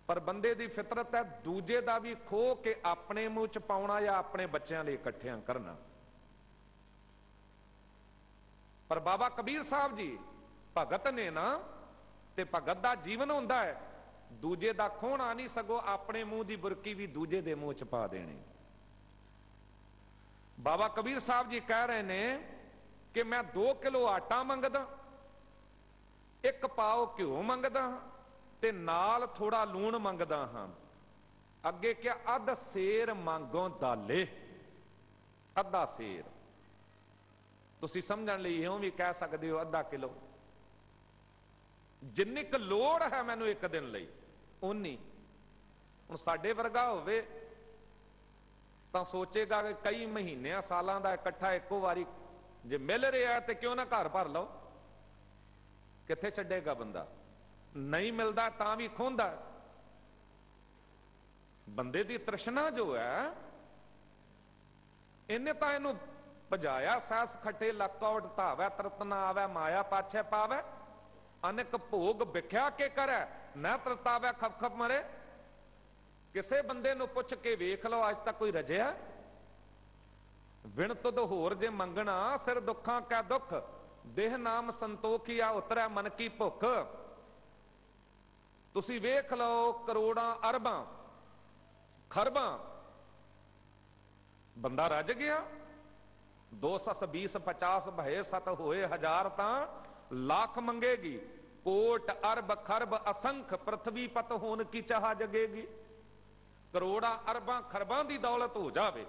ਪਰ ਬੰਦੇ ਦੀ ਫਿਤਰਤ ਹੈ ਦੂਜੇ ਦਾ ਵੀ ਖੋਹ ਕੇ ਆਪਣੇ ਮੂੰਹ 'ਚ ਪਾਉਣਾ ਜਾਂ ਆਪਣੇ ਬੱਚਿਆਂ ਲਈ ਇਕੱਠਿਆਂ ਕਰਨਾ। ਪਰ ਬਾਬਾ ਕਬੀਰ ਸਾਹਿਬ ਜੀ ਭਗਤ ਨੇ ਨਾ, ਤੇ ਭਗਤ ਦਾ ਜੀਵਨ ਹੁੰਦਾ ਹੈ ਦੂਜੇ ਦਾ ਖੋਹਣਾ ਨਹੀਂ, ਸਗੋਂ ਆਪਣੇ ਮੂੰਹ ਦੀ ਬੁਰਕੀ ਵੀ ਦੂਜੇ ਦੇ ਮੂੰਹ 'ਚ ਪਾ ਦੇਣੀ। ਬਾਬਾ ਕਬੀਰ ਸਾਹਿਬ ਜੀ ਕਹਿ ਰਹੇ ਨੇ ਕਿ ਮੈਂ 2 ਕਿਲੋ ਆਟਾ ਮੰਗਦਾ, 1 ਪਾਓ ਘਿਓ ਮੰਗਦਾ ਤੇ ਨਾਲ ਥੋੜਾ ਲੂਣ ਮੰਗਦਾ ਹਾਂ। ਅੱਗੇ ਕਿਹਾ ਅੱਧ ਸੇਰ ਮੰਗੋ ਦਾਲੇ, ਅੱਧਾ ਸੇਰ। ਤੁਸੀਂ ਸਮਝਣ ਲਈ ਇਉਂ ਵੀ ਕਹਿ ਸਕਦੇ ਹੋ ਅੱਧਾ ਕਿਲੋ। ਜਿੰਨੀ ਕੁ ਲੋੜ ਹੈ ਮੈਨੂੰ ਇੱਕ ਦਿਨ ਲਈ ਉਨੀ। ਹੁਣ ਸਾਡੇ ਵਰਗਾ ਹੋਵੇ ਤਾਂ ਸੋਚੇਗਾ ਕਿ ਕਈ ਮਹੀਨਿਆਂ ਸਾਲਾਂ ਦਾ ਇਕੱਠਾ ਇੱਕੋ ਵਾਰੀ ਜੇ ਮਿਲ ਰਿਹਾ ਤੇ ਕਿਉਂ ਨਾ ਘਰ ਭਰ ਲਓ। ਕਿੱਥੇ ਛੱਡੇਗਾ ਬੰਦਾ? ਨਹੀਂ ਮਿਲਦਾ ਤਾਂ ਵੀ ਖੋਂਦਾ। ਬੰਦੇ ਦੀ ਤ੍ਰਿਸ਼ਨਾ ਜੋ ਹੈ, ਇਹਨੇ ਤਾਂ ਇਹਨੂੰ ਭਜਾਇਆ ਸੈਸ ਖੱਟੇ ਲੱਕੌਟ ਧਾਵੈ ਤਰਤਨਾ ਆਵੈ ਮਾਇਆ ਪਾਛੈ ਪਾਵੈ ਅਨੇਕ ਭੋਗ ਵਿਖਿਆ ਕੇ ਕਰੈ ਨਾ ਤਰਤਾਵੈ ਖਪ ਖਪ ਮਰੇ। ਕਿਸੇ ਬੰਦੇ ਨੂੰ ਪੁੱਛ ਕੇ ਵੇਖ ਲਓ ਅੱਜ ਤੱਕ ਕੋਈ ਰਜਿਆ? ਵਿਣ ਤੁਧ ਹੋਰ ਜੇ ਮੰਗਣਾ ਸਿਰ ਦੁੱਖਾਂ ਕੈ ਦੁੱਖ, ਦੇਹ ਨਾਮ ਸੰਤੋਖੀਆ ਉਤਰੈ ਮਨ ਕੀ ਭੁੱਖ। ਤੁਸੀਂ ਵੇਖ ਲਓ ਕਰੋੜਾਂ ਅਰਬਾਂ ਖਰਬਾਂ ਬੰਦਾ ਰੱਜ ਗਿਆ। 2 ਸਸ 20 50 ਭਏ ਸਤ ਹੋਏ ਹਜ਼ਾਰ ਤਾਂ ਲੱਖ ਮੰਗੇਗੀ। ਕੋਟ ਅਰਬ ਖਰਬ ਅਸੰਖ ਪ੍ਰਥਵੀ ਪਤ ਹੋਣ ਕੀ ਚਾਹ ਜਗੇਗੀ। ਕਰੋੜਾਂ ਅਰਬਾਂ ਖਰਬਾਂ ਦੀ ਦੌਲਤ ਹੋ ਜਾਵੇ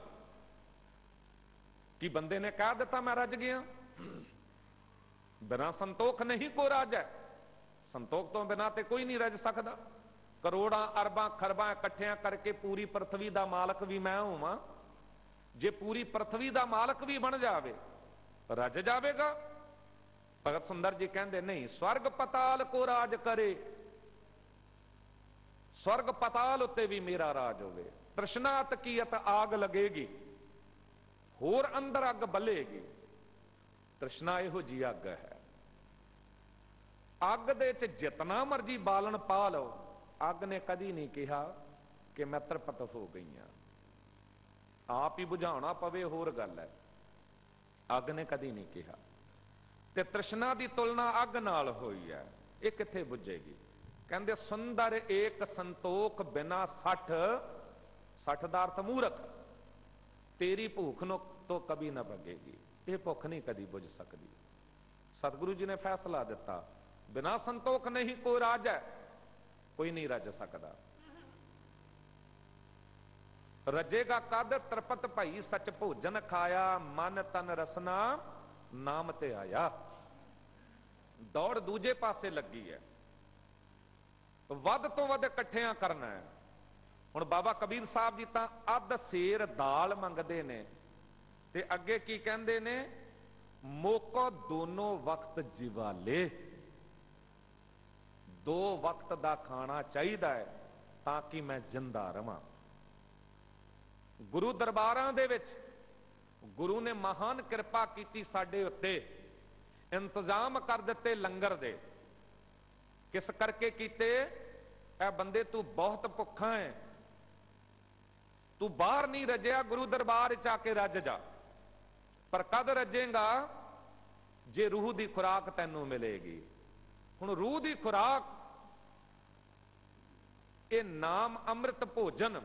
ਕਿ ਬੰਦੇ ਨੇ ਕਹਿ ਦਿੱਤਾ ਮੈਂ ਰੱਜ ਗਿਆ। ਬਿਨਾਂ ਸੰਤੋਖ ਨਹੀਂ ਕੋ ਰਾਜੈ, ਸੰਤੋਖ ਤੋਂ ਬਿਨਾਂ ਤੇ ਕੋਈ ਨਹੀਂ ਰੱਜ ਸਕਦਾ। ਕਰੋੜਾਂ ਅਰਬਾਂ ਖਰਬਾਂ ਇਕੱਠਿਆਂ ਕਰਕੇ ਪੂਰੀ ਪ੍ਰਥਵੀ ਦਾ ਮਾਲਕ ਵੀ ਮੈਂ ਹੋਵਾਂ, ਜੇ ਪੂਰੀ ਪ੍ਰਥਵੀ ਦਾ ਮਾਲਕ ਵੀ ਬਣ ਜਾਵੇ ਰੱਜ ਜਾਵੇਗਾ। ਭਗਤ ਸੁੰਦਰ ਜੀ ਕਹਿੰਦੇ ਨਹੀਂ, ਸਵਰਗ ਪਤਾਲ ਕੋ ਰਾਜ ਕਰੇ, ਸਵਰਗ ਪਤਾਲ ਉੱਤੇ ਵੀ ਮੇਰਾ ਰਾਜ ਹੋਵੇ। ਤ੍ਰਿਸ਼ਨਾਤ ਕੀਅਤ ਆਗ ਲੱਗੇਗੀ, ਹੋਰ ਅੰਦਰ ਅੱਗ ਬਲੇਗੀ। ਤ੍ਰਿਸ਼ਨਾ ਇਹੋ ਜੀ ਅੱਗ ਹੈ, ਅੱਗ ਦੇ ਚ ਜਿਤਨਾ ਮਰਜੀ ਬਾਲਣ ਪਾ ਲਓ, ਅੱਗ ਨੇ ਕਦੀ ਨਹੀਂ ਕਿਹਾ ਕਿ ਮੈਂ ਤ੍ਰਿਪਤ ਹੋ ਗਈਆਂ। ਆਪ ਹੀ ਬੁਝਾਉਣਾ ਪਵੇ ਹੋਰ ਗੱਲ ਹੈ, ਅੱਗ ਨੇ ਕਦੀ ਨਹੀਂ ਕਿਹਾ। ਤੇ ਤ੍ਰਿਸ਼ਨਾ ਦੀ ਤੁਲਨਾ ਅੱਗ ਨਾਲ ਹੋਈ ਹੈ। ਇਹ ਕਿੱਥੇ ਬੁੱਝੇਗੀ? ਕਹਿੰਦੇ ਸੁੰਦਰ ਏਕ ਸੰਤੋਖ ਬਿਨਾ 60 ਦਾ ਅਰਥ ਮੂਰਖ, ਤੇਰੀ ਭੁੱਖ ਨੂੰ ਤੋਂ ਕਦੀ ਨਾ ਭਗੇਗੀ। ਇਹ ਭੁੱਖ ਨਹੀਂ ਕਦੀ ਬੁੱਝ ਸਕਦੀ। ਸਤਿਗੁਰੂ ਜੀ ਨੇ ਫੈਸਲਾ ਦਿੱਤਾ, ਬਿਨਾ ਸੰਤੋਖ ਨਹੀਂ ਕੋਈ ਰਾਜ ਹੈ, ਕੋਈ ਨਹੀਂ ਰੱਜ ਸਕਦਾ। ਰਜੇਗਾ ਕਦ ਤ੍ਰਿਪਤ ਭਈ ਸਚ ਭੋਜਨ ਖਾਇਆ, ਮਨ ਤਨ ਰਸਨਾ ਨਾਮ ਤੇ ਆਇਆ। ਦੌੜ ਦੂਜੇ ਪਾਸੇ ਲੱਗੀ ਹੈ, ਵੱਧ ਤੋਂ ਵੱਧ ਇਕੱਠਿਆਂ ਕਰਨਾ ਹੈ। ਹੁਣ ਬਾਬਾ ਕਬੀਰ ਸਾਹਿਬ ਜੀ ਤਾਂ ਅੱਧ ਸੇਰ ਦਾਲ ਮੰਗਦੇ ਨੇ, ਤੇ ਅੱਗੇ ਕੀ ਕਹਿੰਦੇ ਨੇ? ਮੋਕੋ ਦੋਨੋਂ ਵਕਤ ਜਿਵਾਲੇ। 2 ਵਕਤ ਦਾ ਖਾਣਾ ਚਾਹੀਦਾ ਹੈ ਤਾਂ ਕਿ ਮੈਂ ਜਿੰਦਾ ਰਵਾਂ। ਗੁਰੂ ਦਰਬਾਰਾਂ ਦੇ ਵਿੱਚ ਗੁਰੂ ਨੇ ਮਹਾਨ ਕਿਰਪਾ ਕੀਤੀ ਸਾਡੇ ਉੱਤੇ, ਇੰਤਜ਼ਾਮ ਕਰ ਦਿੱਤੇ ਲੰਗਰ ਦੇ। ਕਿਸ ਕਰਕੇ ਕੀਤੇ? ਇਹ ਬੰਦੇ ਤੂੰ ਬਹੁਤ ਭੁੱਖਾ ਹੈ, ਤੂੰ ਬਾਹਰ ਨਹੀਂ ਰੱਜਿਆ, ਗੁਰੂ ਦਰਬਾਰ ਚ ਆ ਕੇ ਰੱਜ ਜਾ। ਪਰ ਕਦ ਰੱਜੇਗਾ? ਜੇ ਰੂਹ ਦੀ ਖੁਰਾਕ ਤੈਨੂੰ ਮਿਲੇਗੀ। ਹੁਣ ਰੂਹ ਦੀ ਖੁਰਾਕ ਇਹ ਨਾਮ ਅੰਮ੍ਰਿਤ ਭੋਜਨ,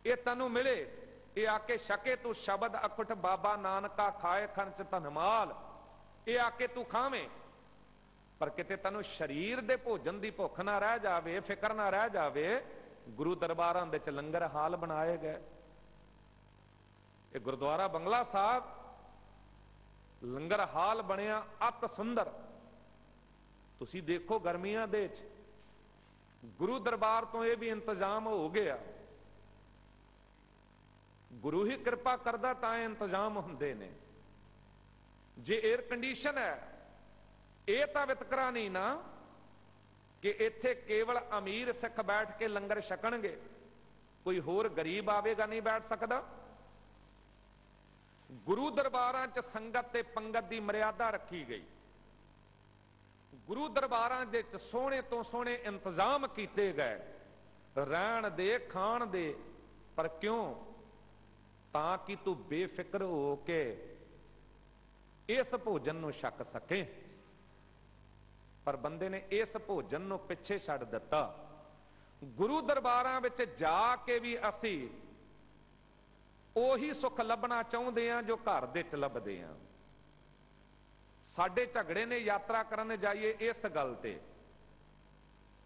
ਇਹ ਤੈਨੂੰ ਮਿਲੇ, ਇਹ ਆ ਕੇ ਛਕੇ ਤੂੰ ਸ਼ਬਦ ਅਖੁੱਟ ਬਾਬਾ ਨਾਨਕਾ ਖਾਏ ਖੰਚ ਧਨਮਾਲ, ਇਹ ਆ ਕੇ ਤੂੰ ਖਾਵੇਂ। ਪਰ ਕਿਤੇ ਤੈਨੂੰ ਸਰੀਰ ਦੇ ਭੋਜਨ ਦੀ ਭੁੱਖ ਨਾ ਰਹਿ ਜਾਵੇ, ਫਿਕਰ ਨਾ ਰਹਿ ਜਾਵੇ, ਗੁਰੂ ਦਰਬਾਰਾਂ ਦੇ ਚ ਲੰਗਰ ਹਾਲ ਬਣਾਏ ਗਏ। ਇਹ ਗੁਰਦੁਆਰਾ ਬੰਗਲਾ ਸਾਹਿਬ ਲੰਗਰ ਹਾਲ ਬਣਿਆ ਅਤ ਸੁੰਦਰ। ਤੁਸੀਂ ਦੇਖੋ ਗਰਮੀਆਂ ਦੇ ਵਿੱਚ ਗੁਰੂ ਦਰਬਾਰ ਤੋਂ ਇਹ ਵੀ ਇੰਤਜ਼ਾਮ ਹੋ ਗਿਆ। ਗੁਰੂ ਹੀ ਕਿਰਪਾ ਕਰਦਾ ਤਾਂ ਇਹ ਇੰਤਜ਼ਾਮ ਹੁੰਦੇ ਨੇ। ਜੇ 에ਅਰ ਕੰਡੀਸ਼ਨ ਹੈ, ਇਹ ਤਾਂ ਵਿਤਕਰਾ ਨਹੀਂ ਨਾ ਕਿ ਇੱਥੇ ਕੇਵਲ ਅਮੀਰ ਸਿੱਖ ਬੈਠ ਕੇ ਲੰਗਰ ਛਕਣਗੇ, ਕੋਈ ਹੋਰ ਗਰੀਬ ਆਵੇਗਾ ਨਹੀਂ ਬੈਠ ਸਕਦਾ। ਗੁਰੂ ਦਰਬਾਰਾਂ 'ਚ ਸੰਗਤ ਤੇ ਪੰਗਤ ਦੀ ਮਰਿਆਦਾ ਰੱਖੀ ਗਈ। ਗੁਰੂ ਦਰਬਾਰਾਂ ਦੇ ਵਿੱਚ ਸੋਹਣੇ ਤੋਂ ਸੋਹਣੇ ਇੰਤਜ਼ਾਮ ਕੀਤੇ ਗਏ, ਰਹਿਣ ਦੇ, ਖਾਣ ਦੇ। ਪਰ ਕਿਉਂ? ਤਾਂ ਕਿ ਤੂੰ ਬੇਫਿਕਰ ਹੋ ਕੇ ਇਸ ਭੋਜਨ ਨੂੰ ਛਕ ਸਕੇ। ਪਰ ਬੰਦੇ ਨੇ ਇਸ ਭੋਜਨ ਨੂੰ ਪਿੱਛੇ ਛੱਡ ਦਿੱਤਾ। ਗੁਰੂ ਦਰਬਾਰਾਂ ਵਿੱਚ ਜਾ ਕੇ ਵੀ ਅਸੀਂ ਉਹੀ ਸੁੱਖ ਲੱਭਣਾ ਚਾਹੁੰਦੇ ਹਾਂ ਜੋ ਘਰ ਦੇ ਵਿੱਚ ਲੱਭਦੇ ਹਾਂ। ਸਾਡੇ ਝਗੜੇ ਨੇ ਯਾਤਰਾ ਕਰਨ ਜਾਈਏ ਇਸ ਗੱਲ ਤੇ,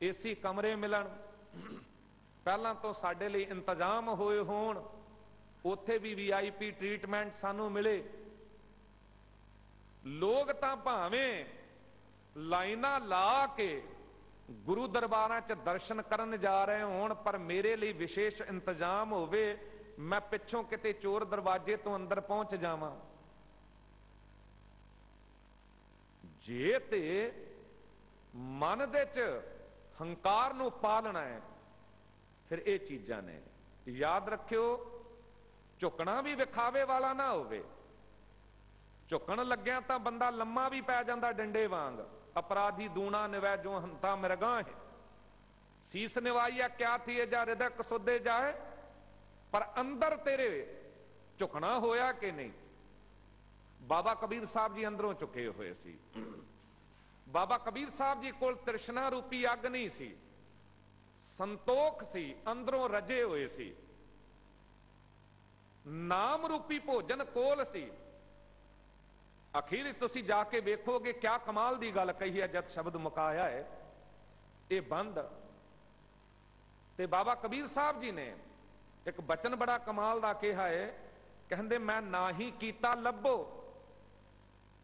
ਏਸੀ ਕਮਰੇ ਮਿਲਣ, ਪਹਿਲਾਂ ਤੋਂ ਸਾਡੇ ਲਈ ਇੰਤਜ਼ਾਮ ਹੋਏ ਹੋਣ, ਉੱਥੇ ਵੀ VIP ਟ੍ਰੀਟਮੈਂਟ ਸਾਨੂੰ ਮਿਲੇ। ਲੋਕ ਤਾਂ ਭਾਵੇਂ ਲਾਈਨਾਂ ਲਾ ਕੇ ਗੁਰੂ ਦਰਬਾਰਾਂ 'ਚ ਦਰਸ਼ਨ ਕਰਨ ਜਾ ਰਹੇ ਹੋਣ, ਪਰ ਮੇਰੇ ਲਈ ਵਿਸ਼ੇਸ਼ ਇੰਤਜ਼ਾਮ ਹੋਵੇ, ਮੈਂ ਪਿੱਛੋਂ ਕਿਤੇ ਚੋਰ ਦਰਵਾਜ਼ੇ ਤੋਂ ਅੰਦਰ ਪਹੁੰਚ ਜਾਵਾਂ। ਜੇ ਤੇ ਮਨ ਦੇ 'ਚ ਹੰਕਾਰ ਨੂੰ ਪਾਲਣਾ ਹੈ, ਫਿਰ ਇਹ ਚੀਜ਼ਾਂ ਨੇ। ਯਾਦ ਰੱਖਿਓ, ਝੁਕਣਾ ਵੀ ਵਿਖਾਵੇ ਵਾਲਾ ਨਾ ਹੋਵੇ। ਝੁਕਣ ਲੱਗਿਆ ਤਾਂ ਬੰਦਾ ਲੰਮਾ ਵੀ ਪੈ ਜਾਂਦਾ ਡੰਡੇ ਵਾਂਗ। ਅਪਰਾਧੀ ਦੂਣਾ ਨਿਵੈ ਜੋ ਹੰਤਾ ਮਿਰਗਾਂ ਹੈ, ਸੀਸ ਨਿਵਾਈਆ ਕਿਆ ਥੀਏ ਜਾ ਹਿਰਦੈ ਸੁੱਧੇ ਜਾਏ। ਪਰ ਅੰਦਰ ਤੇਰੇ ਝੁਕਣਾ ਹੋਇਆ ਕਿ ਨਹੀਂ? ਬਾਬਾ ਕਬੀਰ ਸਾਹਿਬ ਜੀ ਅੰਦਰੋਂ ਝੁਕੇ ਹੋਏ ਸੀ। ਬਾਬਾ ਕਬੀਰ ਸਾਹਿਬ ਜੀ ਕੋਲ ਤ੍ਰਿਸ਼ਨਾ ਰੂਪੀ ਅੱਗ ਨਹੀਂ ਸੀ, ਸੰਤੋਖ ਸੀ, ਅੰਦਰੋਂ ਰਜੇ ਹੋਏ ਸੀ। ਨਾਮ ਰੂਪੀ ਭੋਜਨ ਕੋਲ ਸੀ। ਅਖੀਰ ਤੁਸੀਂ ਜਾ ਕੇ ਵੇਖੋਗੇ ਕਿਆ ਕਮਾਲ ਦੀ ਗੱਲ ਕਹੀ ਹੈ। ਜਦ ਸ਼ਬਦ ਮੁਕਾਇਆ ਹੈ ਇਹ ਬੰਦ, ਤੇ ਬਾਬਾ ਕਬੀਰ ਸਾਹਿਬ ਜੀ ਨੇ ਇੱਕ ਬਚਨ ਬੜਾ ਕਮਾਲ ਦਾ ਕਿਹਾ ਹੈ। ਕਹਿੰਦੇ ਮੈਂ ਨਾ ਹੀ ਕੀਤਾ ਲੱਭੋ,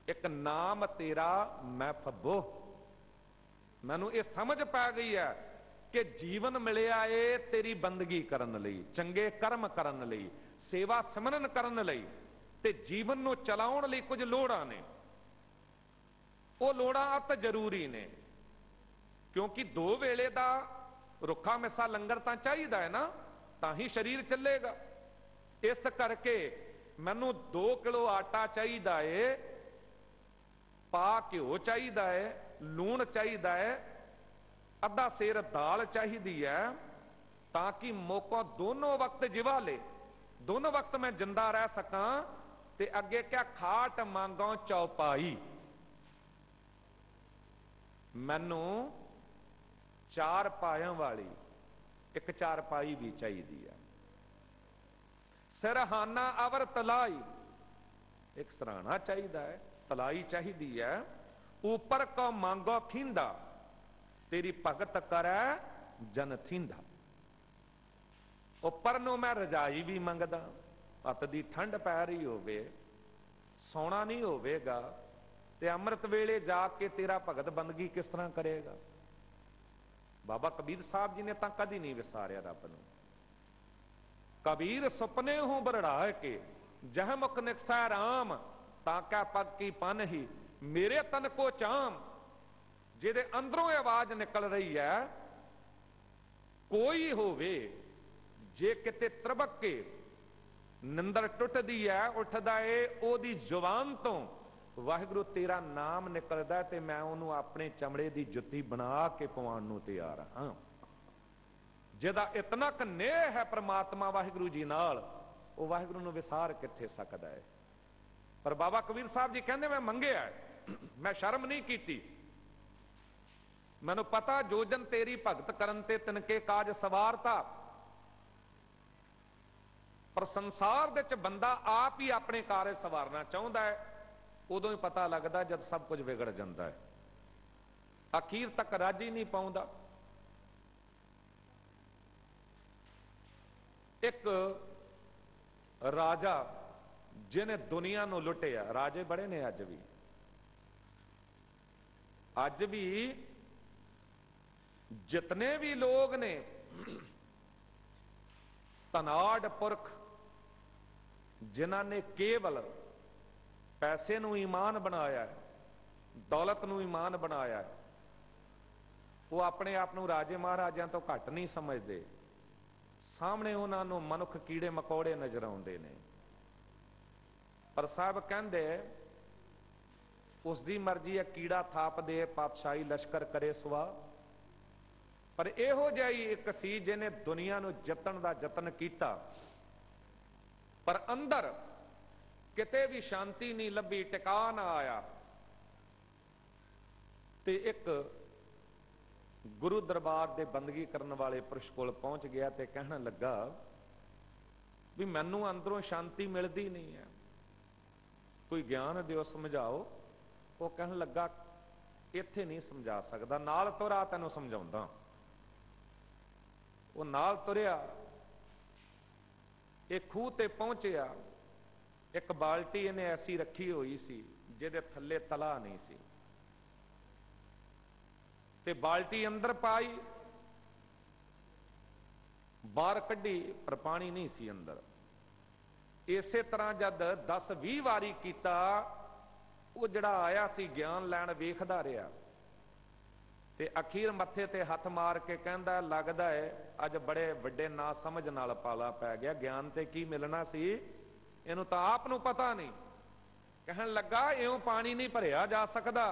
ਇੱਕ ਨਾਮ ਤੇਰਾ ਮੈਂ ਫੱਬੋ। ਮੈਨੂੰ ਇਹ ਸਮਝ ਪੈ ਗਈ ਹੈ ਕਿ ਜੀਵਨ ਮਿਲਿਆ ਏ ਤੇਰੀ ਬੰਦਗੀ ਕਰਨ ਲਈ, ਚੰਗੇ ਕਰਮ ਕਰਨ ਲਈ, ਸੇਵਾ ਸਿਮਰਨ ਕਰਨ ਲਈ, ਤੇ ਜੀਵਨ ਨੂੰ ਚਲਾਉਣ ਲਈ ਕੁਝ ਲੋੜਾਂ ਨੇ। ਉਹ ਲੋੜਾਂ ਅਤ ਜ਼ਰੂਰੀ ਨੇ, ਕਿਉਂਕਿ 2 ਵੇਲੇ ਦਾ ਰੁੱਖਾ ਮਿੱਸਾ ਲੰਗਰ ਤਾਂ ਚਾਹੀਦਾ ਹੈ ਨਾ, ਤਾਂ ਹੀ ਸਰੀਰ ਚੱਲੇਗਾ। ਇਸ ਕਰਕੇ ਮੈਨੂੰ 2 ਕਿਲੋ ਆਟਾ ਚਾਹੀਦਾ ਏ, ਪਾ ਘਿਓ ਚਾਹੀਦਾ ਹੈ, ਲੂਣ ਚਾਹੀਦਾ ਹੈ, ਅੱਧਾ ਸੇਰ ਦਾਲ ਚਾਹੀਦੀ ਹੈ, ਤਾਂ ਕਿ ਮੌਕਾ ਦੋਨੋਂ ਵਕਤ ਜਿਵਾ ਲੇ, ਦੋਨੋਂ ਵਕਤ ਮੈਂ ਜਿੰਦਾ ਰਹਿ ਸਕਾਂ। ते अगे क्या खाट मांगो चौपाई, मैनू चार पायां वाली एक चारपाई भी चाहिए है। सिरहाना अवर तलाई, एक सराहना चाहिए है, तलाई चाहिए है। ऊपर को मांगो खींदा, तेरी भगत करे जन थींदा। उपर नो मैं रजाई भी मंगदा, अत दी ठंड पै रही होवे, सोना नहीं होवेगा, ते अमृत वेले जाके तेरा भगत बंदगी किस तरह करेगा। बाबा कबीर साहब जी ने तो कदी नहीं विसारिया रब नूं। कबीर सुपने हूं बरड़ा के, जह मुख निकसै राम, ताकै पग की पन ही मेरे तन को चाम। जिहदे अंदरों आवाज निकल रही है, कोई होवे जे किते त्रबक के निंदर टुटदी है, उठदा है ओदी जुबान तो वाहिगुरु तेरा नाम निकलदा, ते मैं उन्होंने अपने चमड़े की जुत्ती बना के पवाण नूं तैयार हां। जिहदा इतना क नेह है परमात्मा वाहिगुरु जी नाल, वो वाहिगुरु नूं विसार किथे सकदा है। पर बाबा कबीर साहब जी कहंदे मैं मंगिया, मैं शर्म नहीं कीती, मैनूं पता जो जन तेरी भगत करन ते तिनके काज सवारता। पर संसार दे च बंदा आप ही अपने कार्य सवारना चाहुंदा है, उदों ही पता लगता जब सब कुछ बिगड़ जाता है, अखीर तक राजी नहीं पाउंदा। एक राजा जिन्हें दुनिया नूं लुटिया, राजे बड़े ने अज भी जितने भी लोग ने धनाढ़ पुरख जिन्हां ने केवल पैसे नूं ईमान बनाया है, दौलत नूं ईमान बनाया है, वो अपने आप नूं राजे महाराजियां तो घट नहीं समझते। सामने उन्हां नूं मनुख कीड़े मकोड़े नजर आउंदे ने। पर साहब कहंदे उसकी मर्जी है, कीड़ा थाप दे पातशाही लश्कर करे सुआ। पर इहो जिहा ही एक सी जिहने दुनिया नूं जितण दा जतन कीता, पर अंदर किते भी शांति नहीं लभी, टिका ना आया। ते एक गुरु दरबार दे बंदगी करने वाले पुरुष कोल पहुंच गया ते कहने लगा भी मैनू अंदरों शांति मिलती नहीं है, कोई ज्ञान दिओ, समझाओ। वो कहने लगा इत्थे नहीं समझा सकदा, नाल तुरा तैनूं समझाउंदा। वो नाल तुरिया, एक खूह ते पहुंचिया, एक बाल्टी इन्हें ऐसी रखी हुई सी जिहदे थल्ले तला नहीं सी, ते बाल्टी अंदर पाई, बाहर कड्डी, पर पानी नहीं सी अंदर। इसे तरह जद 10-20 वारी कीता, वो जड़ा आया सी ज्ञान लैण वेखदा रहा, ते अखीर मत्थे ते हथ मार के कहंदा लगदा है अज बड़े वड्डे ना समझ नाल पाला पै गया, ज्ञान ते की मिलना सी, इहनूं तां आप नूं पता नहीं। कहण लगा इउं पानी नहीं भरिया जा सकदा,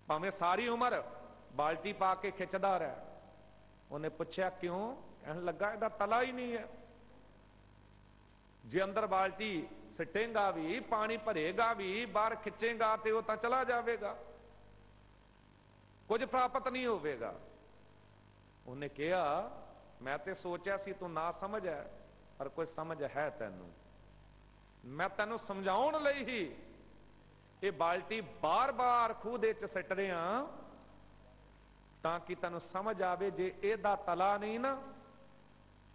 भावें सारी उम्र बाल्टी पा के खिंचदा रहा। उन्हें पूछया क्यों? कहण लगा इहदा तला ही नहीं है, जे अंदर बाल्टी सिटेगा भी, पानी भरेगा भी, बाहर खिंचेगा तो वह तो चला जाएगा, कुछ प्राप्त नहीं होगा। उन्हें कहा मैं तो सोचा सी तू ना समझ है, पर कोई समझ है तैनू, मैं तैनू समझाउण लई ही ये बाल्टी बार बार खूह दे च सिट रहा ताकि तैनू समझ आवे जे एदा तला नहीं ना,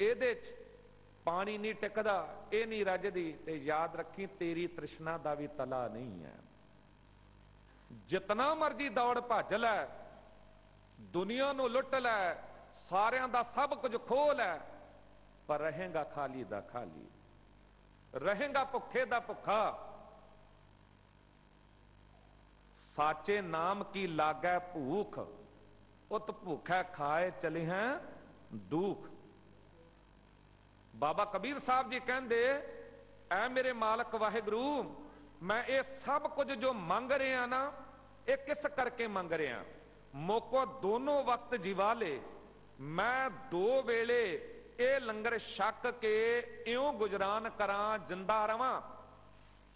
एदे च पानी नहीं टिकदा, ये नहीं रजदी, ते याद रखी तेरी तृष्णा दा भी तला नहीं है। जितना मर्जी दौड़ भज लै, दुनिया नू लुट लै, सारियां दा सब कुछ खो लै, पर रहेगा खाली दा खाली, रहेगा भुखे दा भुखा। साचे नाम की लागै भूख, उत भूखै खाए चले हैं दुख। बाबा कबीर साहब जी कहंदे ऐ मेरे मालक वाहिगुरु, मैं ये सब कुछ जो मंग रहा ना, ये किस करके मंग रहा? मोको दोनों वक्त जिवा ले, मैं 2 वेले ਇਹ ਲੰਗਰ ਛਕ ਕੇ ਇਉਂ ਗੁਜਰਾਨ ਕਰਾਂ, ਜਿੰਦਾ ਰਵਾਂ,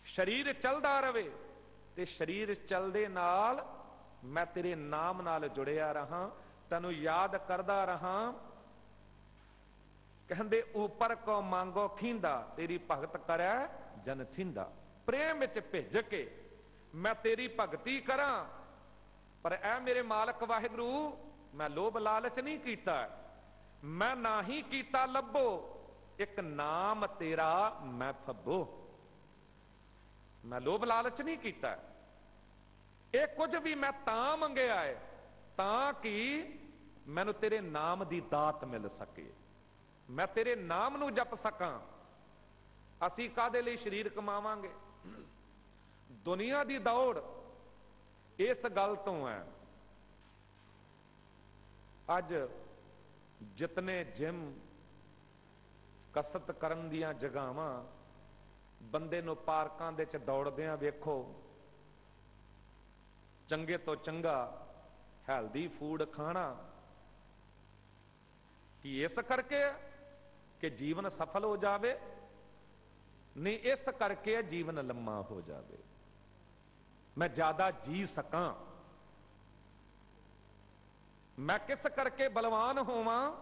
ਸ਼ਰੀਰ ਚੱਲਦਾ ਰਵੇ ਤੇ ਸ਼ਰੀਰ ਚੱਲਦੇ ਨਾਲ ਮੈਂ ਤੇਰੇ ਨਾਮ ਨਾਲ ਜੁੜਿਆ ਰਹਾ, ਤੈਨੂੰ ਯਾਦ ਕਰਦਾ ਰਹਾ। ਕਹਿੰਦੇ ਉਪਰ ਕੋ ਮੰਗੋ ਖੀਂਦਾ, ਤੇਰੀ ਭਗਤ ਕਰੈ ਜਨ ਥਿੰਦਾ। ਪ੍ਰੇਮ ਵਿੱਚ ਭਿੱਜ ਕੇ ਮੈਂ ਤੇਰੀ ਭਗਤੀ ਕਰਾਂ, ਪਰ ਐ ਮੇਰੇ ਮਾਲਕ ਵਾਹਿਗੁਰੂ ਮੈਂ ਲੋਭ ਲਾਲਚ ਨਹੀਂ ਕੀਤਾ, ਮੈਂ ਨਾ ਹੀ ਕੀਤਾ ਲੱਭੋ, ਇੱਕ ਨਾਮ ਤੇਰਾ ਮੈਂ ਫੱਬੋ। ਮੈਂ ਲੋਭ ਲਾਲਚ ਨਹੀਂ ਕੀਤਾ, ਇਹ ਕੁਝ ਵੀ ਮੈਂ ਤਾਂ ਮੰਗਿਆ ਹੈ ਤਾਂ ਕਿ ਮੈਨੂੰ ਤੇਰੇ ਨਾਮ ਦੀ ਦਾਤ ਮਿਲ ਸਕੇ, ਮੈਂ ਤੇਰੇ ਨਾਮ ਨੂੰ ਜਪ ਸਕਾਂ। ਅਸੀਂ ਕਾਦੇ ਲਈ ਸਰੀਰ ਕਮਾਵਾਂਗੇ? ਦੁਨੀਆ ਦੀ ਦੌੜ ਇਸ ਗੱਲ ਤੋਂ ਹੈ। ਅੱਜ ਜਿਤਨੇ ਜਿਮ ਕਸਰਤ ਕਰਨ ਦੀਆਂ ਜਗ੍ਹਾਵਾਂ, ਬੰਦੇ ਨੂੰ ਪਾਰਕਾਂ ਦੇ ਚ ਦੌੜਦਿਆਂ ਵੇਖੋ, ਚੰਗੇ ਤੋਂ ਚੰਗਾ ਹੈਲਦੀ ਫੂਡ ਖਾਣਾ, ਕਿ ਇਸ ਕਰਕੇ ਕਿ ਜੀਵਨ ਸਫਲ ਹੋ ਜਾਵੇ? ਨਹੀਂ, ਇਸ ਕਰਕੇ ਜੀਵਨ ਲੰਮਾ ਹੋ ਜਾਵੇ, ਮੈਂ ਜ਼ਿਆਦਾ ਜੀ ਸਕਾਂ। ਮੈਂ ਕਿਸ ਕਰਕੇ ਬਲਵਾਨ ਹੋਵਾਂ?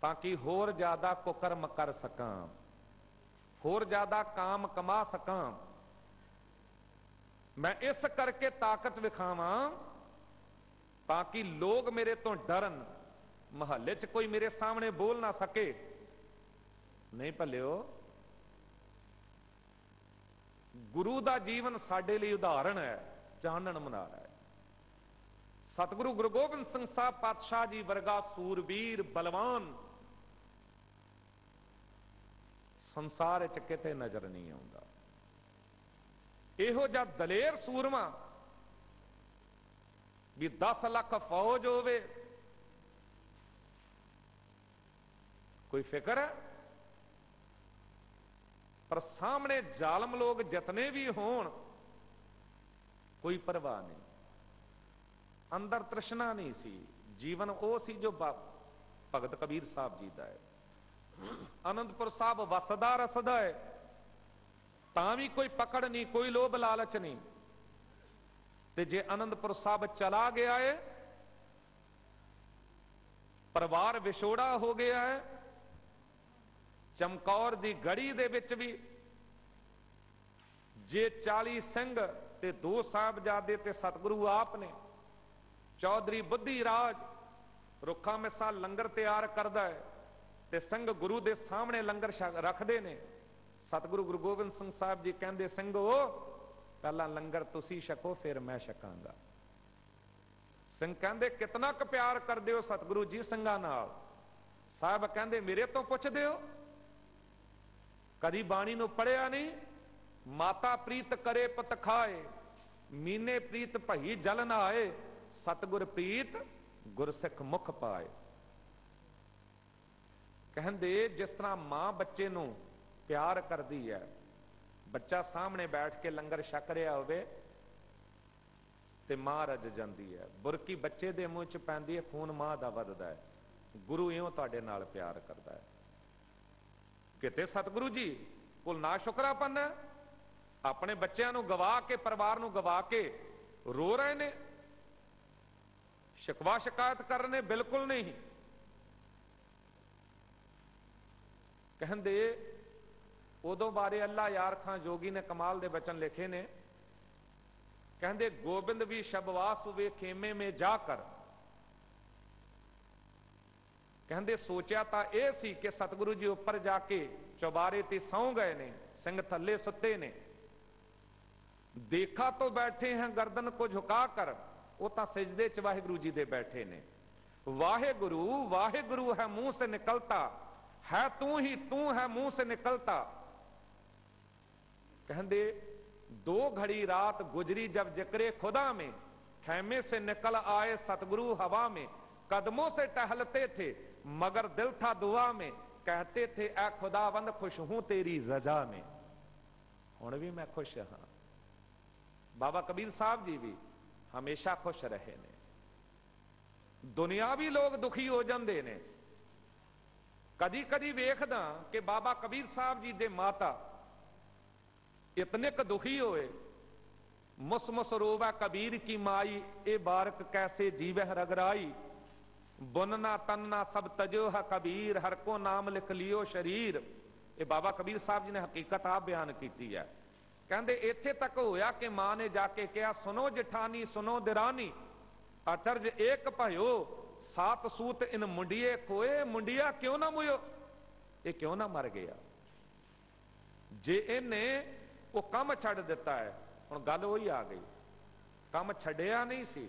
ਤਾਂ ਕਿ ਹੋਰ ਜ਼ਿਆਦਾ ਕੁਕਰਮ ਕਰ ਸਕਾਂ, ਹੋਰ ਜ਼ਿਆਦਾ ਕਾਮ ਕਮਾ ਸਕਾਂ। ਮੈਂ ਇਸ ਕਰਕੇ ਤਾਕਤ ਵਿਖਾਵਾਂ ਤਾਂ ਕਿ ਲੋਕ ਮੇਰੇ ਤੋਂ ਡਰਨ, ਮਹੱਲੇ 'ਚ ਕੋਈ ਮੇਰੇ ਸਾਹਮਣੇ ਬੋਲ ਨਾ ਸਕੇ। ਨਹੀਂ ਭਲਿਓ, ਗੁਰੂ ਦਾ ਜੀਵਨ ਸਾਡੇ ਲਈ ਉਦਾਹਰਣ ਹੈ, ਚਾਨਣ ਮੁਨਾਰਾ ਹੈ। ਸਤਿਗੁਰੂ ਗੁਰੂ ਗੋਬਿੰਦ ਸਿੰਘ ਸਾਹਿਬ ਪਾਤਸ਼ਾਹ ਜੀ ਵਰਗਾ ਸੂਰਬੀਰ ਬਲਵਾਨ ਸੰਸਾਰ ਵਿੱਚ ਕਿਤੇ ਨਜ਼ਰ ਨਹੀਂ ਆਉਂਦਾ। ਇਹੋ ਜਿਹਾ ਦਲੇਰ ਸੂਰਮਾ ਵੀ 10 ਲੱਖ ਫੌਜ ਹੋਵੇ, ਕੋਈ ਫਿਕਰ ਹੈ? ਪਰ ਸਾਹਮਣੇ ਜ਼ਾਲਮ ਲੋਕ ਜਿਤਨੇ ਵੀ ਹੋਣ, ਕੋਈ ਪਰਵਾਹ ਨਹੀਂ। ਅੰਦਰ ਤ੍ਰਿਸ਼ਨਾ ਨਹੀਂ ਸੀ। ਜੀਵਨ ਉਹ ਸੀ ਜੋ ਭਗਤ ਕਬੀਰ ਸਾਹਿਬ ਜੀ ਦਾ ਹੈ। ਆਨੰਦਪੁਰ ਸਾਹਿਬ ਵਸਦਾ ਰਸਦਾ ਹੈ, ਤਾਂ ਵੀ ਕੋਈ ਪਕੜ ਨਹੀਂ, ਕੋਈ ਲੋਭ ਲਾਲਚ ਨਹੀਂ। ਤੇ ਜੇ ਆਨੰਦਪੁਰ ਸਾਹਿਬ ਚਲਾ ਗਿਆ ਹੈ, ਪਰਿਵਾਰ ਵਿਛੋੜਾ ਹੋ ਗਿਆ ਹੈ, ਚਮਕੌਰ ਦੀ ਗੜੀ ਦੇ ਵਿੱਚ ਵੀ ਜੇ 40 ਸਿੰਘ ਤੇ 2 ਸਾਹਿਬਜ਼ਾਦੇ ਤੇ ਸਤਿਗੁਰੂ ਆਪ ਨੇ, ਚੌਧਰੀ ਬੁੱਧੀ ਰਾਜ ਰੁੱਖਾ ਮਿੱਸਾ ਲੰਗਰ ਤਿਆਰ ਕਰਦਾ ਹੈ ਤੇ ਸਿੰਘ ਗੁਰੂ ਦੇ ਸਾਹਮਣੇ ਲੰਗਰ ਰੱਖਦੇ ਨੇ। ਸਤਿਗੁਰੂ ਗੁਰੂ ਗੋਬਿੰਦ ਸਿੰਘ ਸਾਹਿਬ ਜੀ ਕਹਿੰਦੇ, ਸਿੰਘੋ ਪਹਿਲਾਂ ਲੰਗਰ ਤੁਸੀਂ ਛਕੋ, ਫਿਰ ਮੈਂ ਛਕਾਂਗਾ। ਸਿੰਘ ਕਹਿੰਦੇ, ਕਿਤਨਾ ਕੁ ਪਿਆਰ ਕਰਦੇ ਹੋ ਸਤਿਗੁਰੂ ਜੀ ਸਿੰਘਾਂ ਨਾਲ? ਸਾਹਿਬ ਕਹਿੰਦੇ, ਮੇਰੇ ਤੋਂ ਪੁੱਛਦੇ ਹੋ? ਕਦੀ ਬਾਣੀ ਨੂੰ ਪੜਿਆ ਨਹੀਂ? ਮਾਤਾ ਪ੍ਰੀਤ ਕਰੇ ਪਤ ਖਾਏ, ਮੀਨੇ ਪ੍ਰੀਤ ਭਈ ਜਲ ਨਾ ਆਏ, ਸਤਿਗੁਰ ਪ੍ਰੀਤ ਗੁਰਸਿੱਖ ਮੁਖ ਪਾਏ। ਕਹਿੰਦੇ, ਜਿਸ ਤਰ੍ਹਾਂ ਮਾਂ ਬੱਚੇ ਨੂੰ ਪਿਆਰ ਕਰਦੀ ਹੈ, ਬੱਚਾ ਸਾਹਮਣੇ ਬੈਠ ਕੇ ਲੰਗਰ ਛਕ ਰਿਹਾ ਹੋਵੇ ਤੇ ਮਾਂ ਰੱਜ ਜਾਂਦੀ ਹੈ, ਬੁਰਕੀ ਬੱਚੇ ਦੇ ਮੂੰਹ 'ਚ ਪੈਂਦੀ ਹੈ, ਖੂਨ ਮਾਂ ਦਾ ਵੱਧਦਾ ਹੈ। ਗੁਰੂ ਇਉਂ ਤੁਹਾਡੇ ਨਾਲ ਪਿਆਰ ਕਰਦਾ ਹੈ। ਕਿਤੇ ਸਤਿਗੁਰੂ ਜੀ ਕੋਲ ਨਾ ਸ਼ੁਕਰਾਪਨ ਹੈ, ਆਪਣੇ ਬੱਚਿਆਂ ਨੂੰ ਗਵਾ ਕੇ, ਪਰਿਵਾਰ ਨੂੰ ਗਵਾ ਕੇ ਰੋ ਰਹੇ ਨੇ, ਸ਼ਿਕਵਾ ਸ਼ਿਕਾਇਤ ਕਰ ਰਹੇ ਨੇ? ਬਿਲਕੁਲ ਨਹੀਂ। ਕਹਿੰਦੇ, ਉਦੋਂ ਬਾਰੇ ਅੱਲਾ ਯਾਰ ਖਾਂ ਜੋਗੀ ਨੇ ਕਮਾਲ ਦੇ ਬਚਨ ਲਿਖੇ ਨੇ। ਕਹਿੰਦੇ, ਗੋਬਿੰਦ ਵੀ ਸ਼ਬਵਾਸ हुए खेमे में जाकर, ਕਹਿੰਦੇ ਸੋਚਿਆ ਤਾਂ ਇਹ ਸੀ ਕਿ ਸਤਿਗੁਰੂ ਜੀ ਉੱਪਰ ਜਾ ਕੇ ਚੁਬਾਰੇ ਤੇ ਸੌਂ ਗਏ ਨੇ, ਸਿੰਘ ਥੱਲੇ ਸੁੱਤੇ ਨੇ। ਦੇਖਾ तो बैठे हैं गर्दन को झुका कर, ਉਹ ਤਾਂ ਸਜਦੇ 'ਚ ਵਾਹਿਗੁਰੂ ਜੀ ਦੇ ਬੈਠੇ ਨੇ। ਵਾਹਿਗੁਰੂ ਵਾਹਿਗੁਰੂ है मुंह से निकलता, है तू ही तू है मुंह से निकलता। कहते 2 घड़ी रात गुजरी जब जिक्रे खुदा में, खैमे से निकल आए सतगुरु हवा में, कदमों से टहलते थे मगर दिल था दुआ में, कहते थे ऐ खुदावंद खुश हूं तेरी रजा में। हुण भी मैं खुश हाँ। बाबा कबीर साहब जी भी हमेशा खुश रहे ने। दुनियावी लोग दुखी हो जाते ने, कदी कदी वेखदा कि बाबा कबीर साहब जी दे माता इतने क दुखी होए, मुस मुस रोवा कबीर की माई, ए बारक कैसे जीवह रगराई, बुनना तन्ना सब तजो है कबीर, हर को नाम लिख लियो शरीर। ये बाबा कबीर साहब जी ने हकीकत आप बयान की है। कहते इत्थे तक होया कि मां ने जाके कहा, सुनो जिठानी सुनो दिरानी, अचरज एक भयो, सात सूत इन मुंडिये खोए, मुंडिया क्यों ना मुयो, ये क्यों ना मर गया। जे इन्हें वो काम छड़ दिता है, हुण गल वही आ गई, काम छड़िया नहीं सी,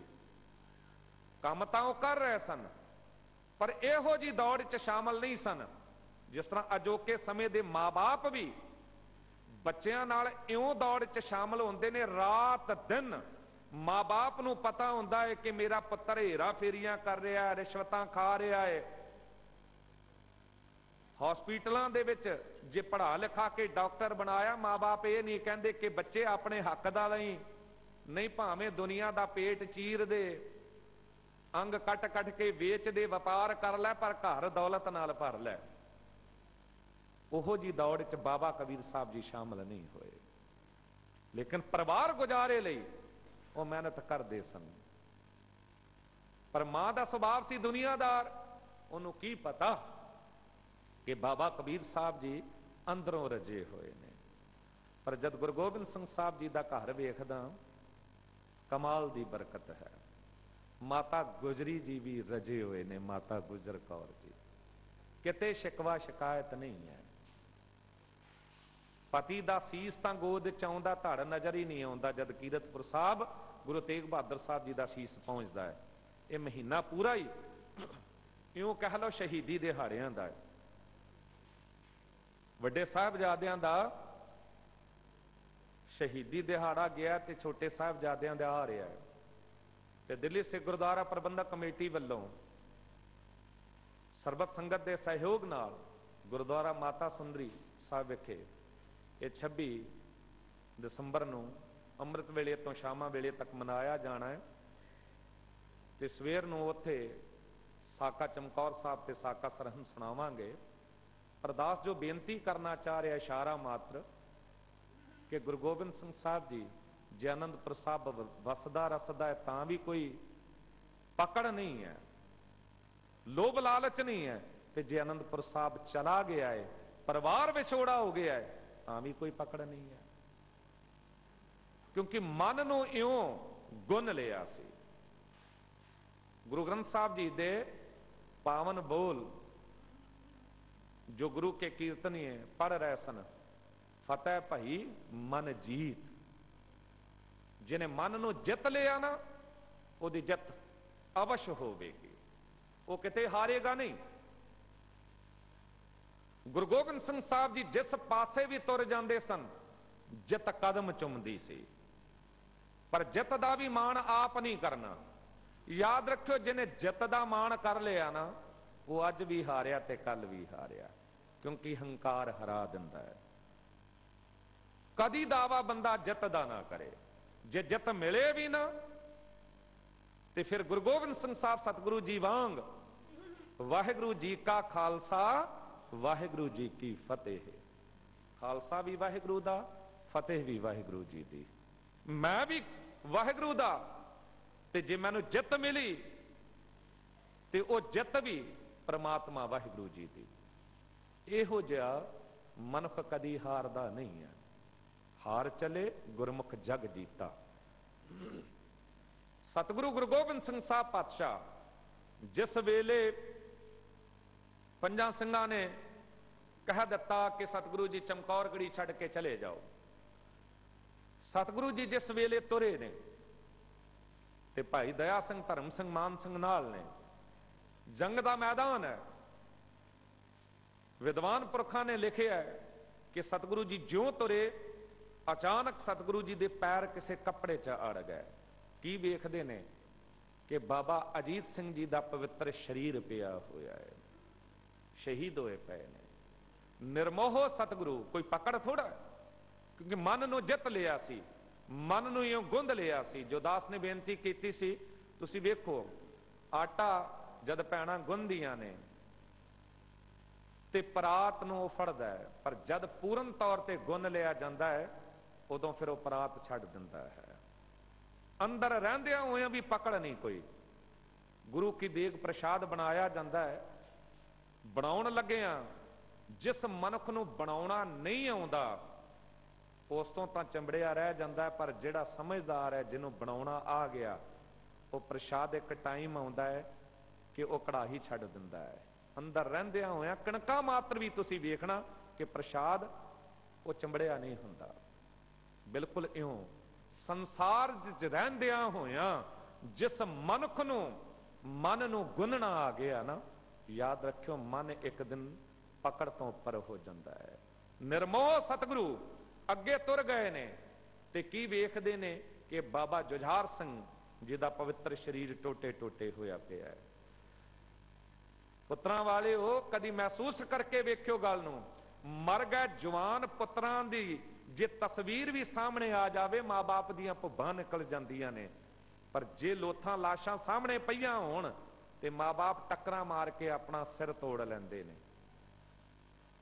काम तो कर रहे सन, पर इहो जी दौड़ च शामिल नहीं सन। जिस तरह अजोके समय के मां बाप भी बच्चों नाल इउं दौड़ च शामिल होंदे ने, रात दिन मां बाप नूं पता हुंदा है कि मेरा पुत्तर हेरा फेरियां कर रहा है, रिश्वतां खा रहा है। हॉस्पिटलों दे विच जे पढ़ा लिखा के डॉक्टर बनाया, मां बाप ये नहीं कहते कि बच्चे अपने हक दा लई, नहीं भावें दुनिया दा पेट चीर दे, अंग कट कट के वेच दे, व्यापार कर लै, पर घर दौलत नाल भर लै। ओहो जी दौड़ च बाबा कबीर साहब जी शामिल नहीं होए, लेकिन परिवार गुजारे लई वो मेहनत करते सन। पर मां का सुभाव सी दुनियादार, उन्होंने की पता कि बाबा कबीर साहब जी अंदरों रजे हुए ने। पर जब गुरु गोबिंद सिंह साहब जी का घर वेखदा, कमाल की बरकत है। माता गुजरी जी भी रजे हुए ने, माता गुजर कौर जी, किते शिकवा शिकायत नहीं है। पति का सीस तो गोद च आउंदा, धड़ नजर ही नहीं आता, जब कीरतपुर साहब गुरु तेग बहादुर साहब जी का सीस पहुंचता है। यह महीना पूरा ही यूं कह लो शहीदी दिहाड़ियां का है। वड्डे साहबजादियां दा शहीदी दिहाड़ा गया तो छोटे साहबजादियां दा आ रहा है। तो दिल्ली सिख गुरुद्वारा प्रबंधक कमेटी वालों सरबत संगत के सहयोग नाल गुरुद्वारा माता सुंदरी साहब विखे ये 26 दिसंबर नूं अमृत वेले तो शामा वेले तक मनाया जाना है। तो सवेर नूं उत्थे साका चमकौर साहब ते साका सरहंद सुनावांगे। अरदास जो बेनती करना चाह रहा इशारा मात्र कि गुरु गोबिंद सिंह साहब जी जे आनंदपुर साहब वसदा रसदा है, तां भी कोई पकड़ नहीं है, लोभ लालच नहीं है। तो जे आनंदपुर साहब चला गया है, परिवार विछोड़ा हो गया है, तां भी कोई पकड़ नहीं है, क्योंकि मन नूं इउं गुन लिया सी। गुरु ग्रंथ साहब जी दे पावन बोल जो गुरु के कीर्तनीय पढ़ रहे सन, फतेह भई मन जीत, जिन्हें मन नूं जित लिया ना, उहदी जित अवश्य होवेगी, वो किते हारेगा नहीं। गुरु गोबिंद सिंह साहब जी जिस पासे भी तुर जाते सन, जित कदम चुमदी सी, पर जित दा भी माण आप नहीं करना। याद रखियो, जिन्हें जित दा माण कर लिया ना, वो अज भी हारिया ते कल भी हारिया, क्योंकि हंकार हरा दिंदा है। कदी दावा बंदा जित दा ना करे, जे जित मिले भी ना तो फिर गुरु गोबिंद सिंह साहब सतगुरु जी वांग वाहिगुरु जी का खालसा वाहिगुरु जी की फतेह। खालसा भी वाहिगुरु दा, फतेह भी वाहिगुरु जी दी। मैं भी वाहिगुरु दा, ते जे मैनू जित मिली ते वो जित भी परमात्मा वाहिगुरु जी दी। इहो जिहा मनुख कदी हारदा नहीं है। हार चले गुरमुख जग जीता। सतगुरु गुरु गोबिंद सिंह साहब पातशाह जिस वेले पंजा सिंघां ने कह दिता कि सतगुरु जी चमकौरगढ़ी छड़ के चले जाओ, सतगुरु जी जिस वेले तुरे ने ते भाई दया सिंह धर्म सिंह मान सिंह नाल ने, जंग का मैदान है। विद्वान पुरखा ने लिखा है कि सतगुरु जी ज्यों तुरे, अचानक सतगुरु जी के पैर किसी कपड़े च अड़ गए। की वेखदे ने कि बाबा अजीत सिंह जी का पवित्र शरीर पिया होया है, शहीद होए पे ने। निर्मोह सतगुरु, कोई पकड़ थोड़ा, क्योंकि मन नूं जित लिया सी, मन नूं इउं गुंद लिया सी। जो दास ने बेनती की सी, तुसीं वेखो आटा जद भैणां गुंदियां ने ਤੇ ਪਰਾਤ ਨੂੰ ਉਹ ਫੜਦਾ ਹੈ, ਪਰ ਜਦ ਪੂਰਨ ਤੌਰ ਤੇ ਗੁੰਨ ਲਿਆ ਜਾਂਦਾ ਹੈ ਉਦੋਂ ਫਿਰ ਉਹ ਪਰਾਤ ਛੱਡ ਦਿੰਦਾ ਹੈ। ਅੰਦਰ ਰਹਿੰਦਿਆਂ ਹੋਇਆਂ ਵੀ ਪਕੜ ਨਹੀਂ ਕੋਈ। ਗੁਰੂ ਕੀ ਦੇਗ ਪ੍ਰਸ਼ਾਦ ਬਣਾਇਆ ਜਾਂਦਾ ਹੈ, ਬਣਾਉਣ ਲੱਗਿਆਂ ਜਿਸ ਮਨੁੱਖ ਨੂੰ ਬਣਾਉਣਾ ਨਹੀਂ ਆਉਂਦਾ ਉਸ ਤੋਂ ਤਾਂ ਚੰਬੜਿਆ ਰਹਿ ਜਾਂਦਾ, ਪਰ ਜਿਹੜਾ ਸਮਝਦਾਰ ਹੈ, ਜਿਹਨੂੰ ਬਣਾਉਣਾ ਆ ਗਿਆ, ਉਹ ਪ੍ਰਸ਼ਾਦ ਇੱਕ ਟਾਈਮ ਆਉਂਦਾ ਹੈ ਕਿ ਉਹ ਕੜਾਹੀ ਛੱਡ ਦਿੰਦਾ ਹੈ। ਅੰਦਰ ਰਹਿੰਦਿਆਂ ਹੋਇਆਂ ਕਣਕਾਂ ਮਾਤਰ ਵੀ ਤੁਸੀਂ ਵੇਖਣਾ ਕਿ ਪ੍ਰਸ਼ਾਦ ਉਹ ਚੰਬੜਿਆ ਨਹੀਂ ਹੁੰਦਾ। ਬਿਲਕੁਲ ਇਉਂ ਸੰਸਾਰ ਵਿੱਚ ਰਹਿੰਦਿਆਂ ਹੋਇਆਂ ਜਿਸ ਮਨੁੱਖ ਨੂੰ ਮਨ ਨੂੰ ਗੁੰਨਣਾ ਆ ਗਿਆ ਨਾ, ਯਾਦ ਰੱਖਿਓ ਮਨ ਇੱਕ ਦਿਨ ਪਕੜ ਤੋਂ ਉੱਪਰ ਹੋ ਜਾਂਦਾ ਹੈ। ਨਿਰਮੋਹ ਸਤਿਗੁਰੂ ਅੱਗੇ ਤੁਰ ਗਏ ਨੇ ਤੇ ਕੀ ਵੇਖਦੇ ਨੇ ਕਿ ਬਾਬਾ ਜੁਝਾਰ ਸਿੰਘ ਜਿਹਦਾ ਪਵਿੱਤਰ ਸਰੀਰ ਟੋਟੇ ਟੋਟੇ ਹੋਇਆ ਪਿਆ ਹੈ। ਪੁੱਤਰਾਂ ਵਾਲਿਓ, ਕਦੀ ਮਹਿਸੂਸ ਕਰਕੇ ਵੇਖਿਓ ਗੱਲ ਨੂੰ, ਮਰ ਗਏ ਜਵਾਨ ਪੁੱਤਰਾਂ ਦੀ ਜੇ ਤਸਵੀਰ ਵੀ ਸਾਹਮਣੇ ਆ ਜਾਵੇ, ਮਾਂ-ਬਾਪ ਦੀਆਂ ਭੁੱਬਾਂ ਨਿਕਲ ਜਾਂਦੀਆਂ ਨੇ, ਪਰ ਜੇ ਲੋਥਾਂ ਲਾਸ਼ਾਂ ਸਾਹਮਣੇ ਪਈਆਂ ਹੋਣ ਤੇ ਮਾਂ-ਬਾਪ ਟੱਕਰਾਂ ਮਾਰ ਕੇ ਆਪਣਾ ਸਿਰ ਤੋੜ ਲੈਂਦੇ ਨੇ।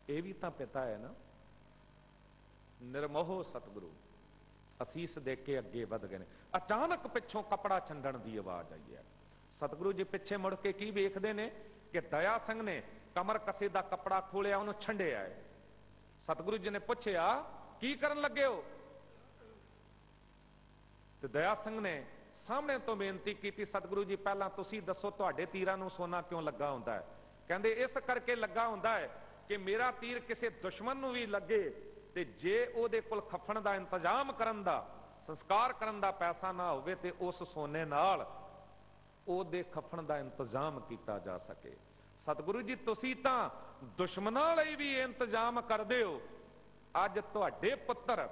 ਇਹ ਵੀ ਤਾਂ ਪਿਤਾ ਹੈ ਨਾ। ਨਿਰਮੋਹ ਸਤਿਗੁਰੂ ਅਸੀਸ ਦੇ ਕੇ ਅੱਗੇ ਵਧ ਗਏ ਨੇ। ਅਚਾਨਕ ਪਿੱਛੋਂ ਕਪੜਾ ਛੰਡਣ ਦੀ ਆਵਾਜ਼ ਆਈ ਹੈ। ਸਤਿਗੁਰੂ ਜੀ ਪਿੱਛੇ ਮੁੜ ਕੇ ਕੀ ਵੇਖਦੇ ਨੇ ਕਿ ਦਇਆ ਸਿੰਘ ਨੇ ਕਮਰ ਕੱਸੇ ਦਾ ਕਪੜਾ ਖੋਲਿਆ, ਉਹਨੂੰ ਛੰਡਿਆ ਹੈ। ਸਤਿਗੁਰੂ ਜੀ ਨੇ ਪੁੱਛਿਆ ਕੀ ਕਰਨ ਲੱਗੇ ਹੋ? ਤੇ ਦਇਆ ਸਿੰਘ ਨੇ ਸਾਹਮਣੇ ਤੋਂ ਬੇਨਤੀ ਕੀਤੀ, ਸਤਿਗੁਰੂ ਜੀ ਪਹਿਲਾਂ ਤੁਸੀਂ ਦੱਸੋ ਤੁਹਾਡੇ ਤੀਰਾਂ ਨੂੰ ਸੋਨਾ ਕਿਉਂ ਲੱਗਾ ਹੁੰਦਾ ਹੈ? ਕਹਿੰਦੇ ਇਸ ਕਰਕੇ ਲੱਗਾ ਹੁੰਦਾ ਹੈ ਕਿ ਮੇਰਾ ਤੀਰ ਕਿਸੇ ਦੁਸ਼ਮਣ ਨੂੰ ਵੀ ਲੱਗੇ ਤੇ ਜੇ ਉਹਦੇ ਕੋਲ ਖਫਣ ਦਾ ਇੰਤਜ਼ਾਮ ਕਰਨ ਦਾ, ਸੰਸਕਾਰ ਕਰਨ ਦਾ ਪੈਸਾ ਨਾ ਹੋਵੇ ਤੇ ਉਸ ਸੋਨੇ ਨਾਲ ਉਹਦੇ ਖਫਣ ਦਾ ਇੰਤਜ਼ਾਮ ਕੀਤਾ ਜਾ ਸਕੇ। ਸਤਿਗੁਰੂ ਜੀ ਤੁਸੀਂ ਤਾਂ ਦੁਸ਼ਮਣਾਂ ਲਈ ਵੀ ਇੰਤਜ਼ਾਮ ਕਰਦੇ ਹੋ। ਅੱਜ ਤੁਹਾਡੇ ਪੁੱਤਰ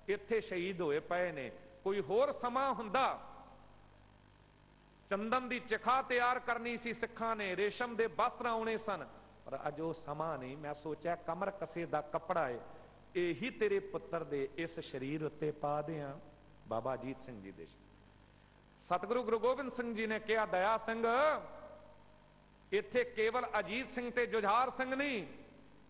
ਇੱਥੇ ਸ਼ਹੀਦ ਹੋਏ ਪਏ ਨੇ, ਕੋਈ ਹੋਰ ਸਮਾਂ ਹੁੰਦਾ ਚੰਦਨ ਦੀ ਚਿਖਾ ਤਿਆਰ ਕਰਨੀ ਸੀ ਸਿੱਖਾਂ ਨੇ, ਰੇਸ਼ਮ ਦੇ ਵਸਤਰ ਆਉਣੇ ਸਨ, ਪਰ ਅੱਜ ਉਹ ਸਮਾਂ ਨਹੀਂ। ਮੈਂ ਸੋਚਿਆ ਕਮਰ ਕੱਸੇ ਦਾ ਕੱਪੜਾ ਏ, ਇਹੀ ਤੇਰੇ ਪੁੱਤਰ ਦੇ ਇਸ ਸਰੀਰ ਉੱਤੇ ਪਾ ਦਿਆਂ। ਬਾਬਾ ਅਜੀਤ ਸਿੰਘ ਜੀ ਦੇ ਸਤਿਗੁਰੂ ਗੁਰੂ ਗੋਬਿੰਦ ਸਿੰਘ ਜੀ ਨੇ ਕਿਹਾ, ਦਇਆ ਸਿੰਘ ਇੱਥੇ ਕੇਵਲ ਅਜੀਤ ਸਿੰਘ ਤੇ ਜੁਝਾਰ ਸਿੰਘ ਨਹੀਂ,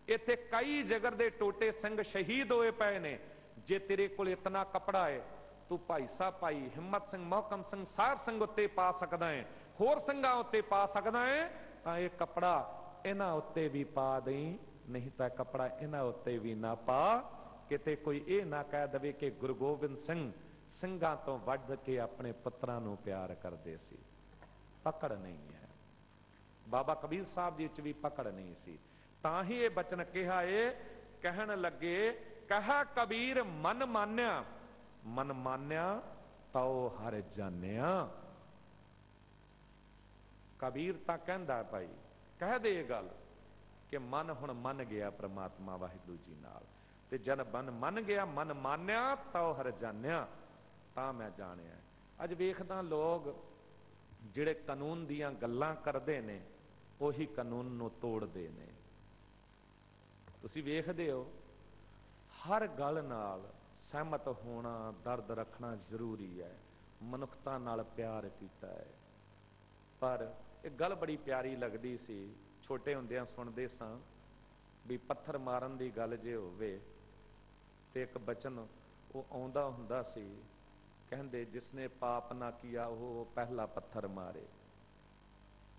ਇੱਥੇ ਕਈ ਜਿਗਰ ਦੇ ਟੋਟੇ ਸਿੰਘ ਸ਼ਹੀਦ ਹੋਏ ਪਏ ਨੇ। ਜੇ ਤੇਰੇ ਕੋਲ ਇਤਨਾ ਕੱਪੜਾ ਹੈ, ਤੂੰ ਭਾਈ ਸਾਹਿਬ, ਭਾਈ ਹਿੰਮਤ ਸਿੰਘ, ਮੋਹਕਮ ਸਿੰਘ, ਸਾਹਿਬ ਸਿੰਘ ਉੱਤੇ ਪਾ ਸਕਦਾ ਹੈ, ਹੋਰ ਸਿੰਘਾਂ ਉੱਤੇ ਪਾ ਸਕਦਾ ਹੈ, ਤਾਂ ਇਹ ਕੱਪੜਾ ਇਹਨਾਂ ਉੱਤੇ ਵੀ ਪਾ ਦੇਈਂ, ਨਹੀਂ ਤਾਂ ਕੱਪੜਾ ਇਹਨਾਂ ਉੱਤੇ ਵੀ ਨਾ ਪਾ। ਕਿਤੇ ਕੋਈ ਇਹ ਨਾ ਕਹਿ ਦਵੇ ਕਿ ਗੁਰੂ ਗੋਬਿੰਦ ਸਿੰਘ ਸਿੰਘਾਂ ਤੋਂ ਵੱਧ ਕੇ ਆਪਣੇ ਪੁੱਤਰਾਂ ਨੂੰ ਪਿਆਰ ਕਰਦੇ ਸੀ। ਪਕੜ ਨਹੀਂ ਹੈ। ਬਾਬਾ ਕਬੀਰ ਸਾਹਿਬ ਜੀ ਚ ਵੀ ਪਕੜ ਨਹੀਂ ਸੀ। ਤਾਂ ਹੀ ਇਹ ਬਚਨ ਕਿਹਾ ਏ, ਕਹਿਣ ਲੱਗੇ ਕਹਾ ਕਬੀਰ ਮਨ ਮਾਨਿਆ, ਮਨ ਮਾਨਿਆ ਤਉ ਹਰ ਜਾਣਿਆ। ਕਬੀਰ ਤਾਂ ਕਹਿੰਦਾ ਭਾਈ, ਕਹਿ ਦੇ ਇਹ ਗੱਲ ਕਿ ਮਨ ਹੁਣ ਮੰਨ ਗਿਆ ਪ੍ਰਮਾਤਮਾ ਵਾਹਿਗੁਰੂ ਜੀ ਨਾਲ, ਤੇ ਜਦ ਮਨ ਮੰਨ ਗਿਆ, ਮਨ ਮਾਨਿਆ ਤਉ ਹਰ ਜਾਣਿਆ, ਤਾਂ ਮੈਂ ਜਾਣਿਆ। ਅੱਜ ਵੇਖਦਾ ਲੋਕ ਜਿਹੜੇ ਕਾਨੂੰਨ ਦੀਆਂ ਗੱਲਾਂ ਕਰਦੇ ਨੇ ਉਹੀ ਕਾਨੂੰਨ ਨੂੰ ਤੋੜਦੇ ਨੇ। ਤੁਸੀਂ ਵੇਖਦੇ ਹੋ ਹਰ ਗੱਲ ਨਾਲ ਸਹਿਮਤ ਹੋਣਾ, ਦਰਦ ਰੱਖਣਾ ਜ਼ਰੂਰੀ ਹੈ। ਮਨੁੱਖਤਾ ਨਾਲ ਪਿਆਰ ਕੀਤਾ ਹੈ। ਪਰ ਇਹ ਗੱਲ ਬੜੀ ਪਿਆਰੀ ਲੱਗਦੀ ਸੀ, ਛੋਟੇ ਹੁੰਦਿਆਂ ਸੁਣਦੇ ਸਾਂ ਵੀ ਪੱਥਰ ਮਾਰਨ ਦੀ ਗੱਲ ਜੇ ਹੋਵੇ ਤੇ ਇੱਕ ਬਚਨ ਉਹ ਆਉਂਦਾ ਹੁੰਦਾ ਸੀ, ਕਹਿੰਦੇ ਜਿਸਨੇ ਪਾਪ ਨਾ ਕੀਆ ਉਹ ਪਹਿਲਾ ਪੱਥਰ ਮਾਰੇ।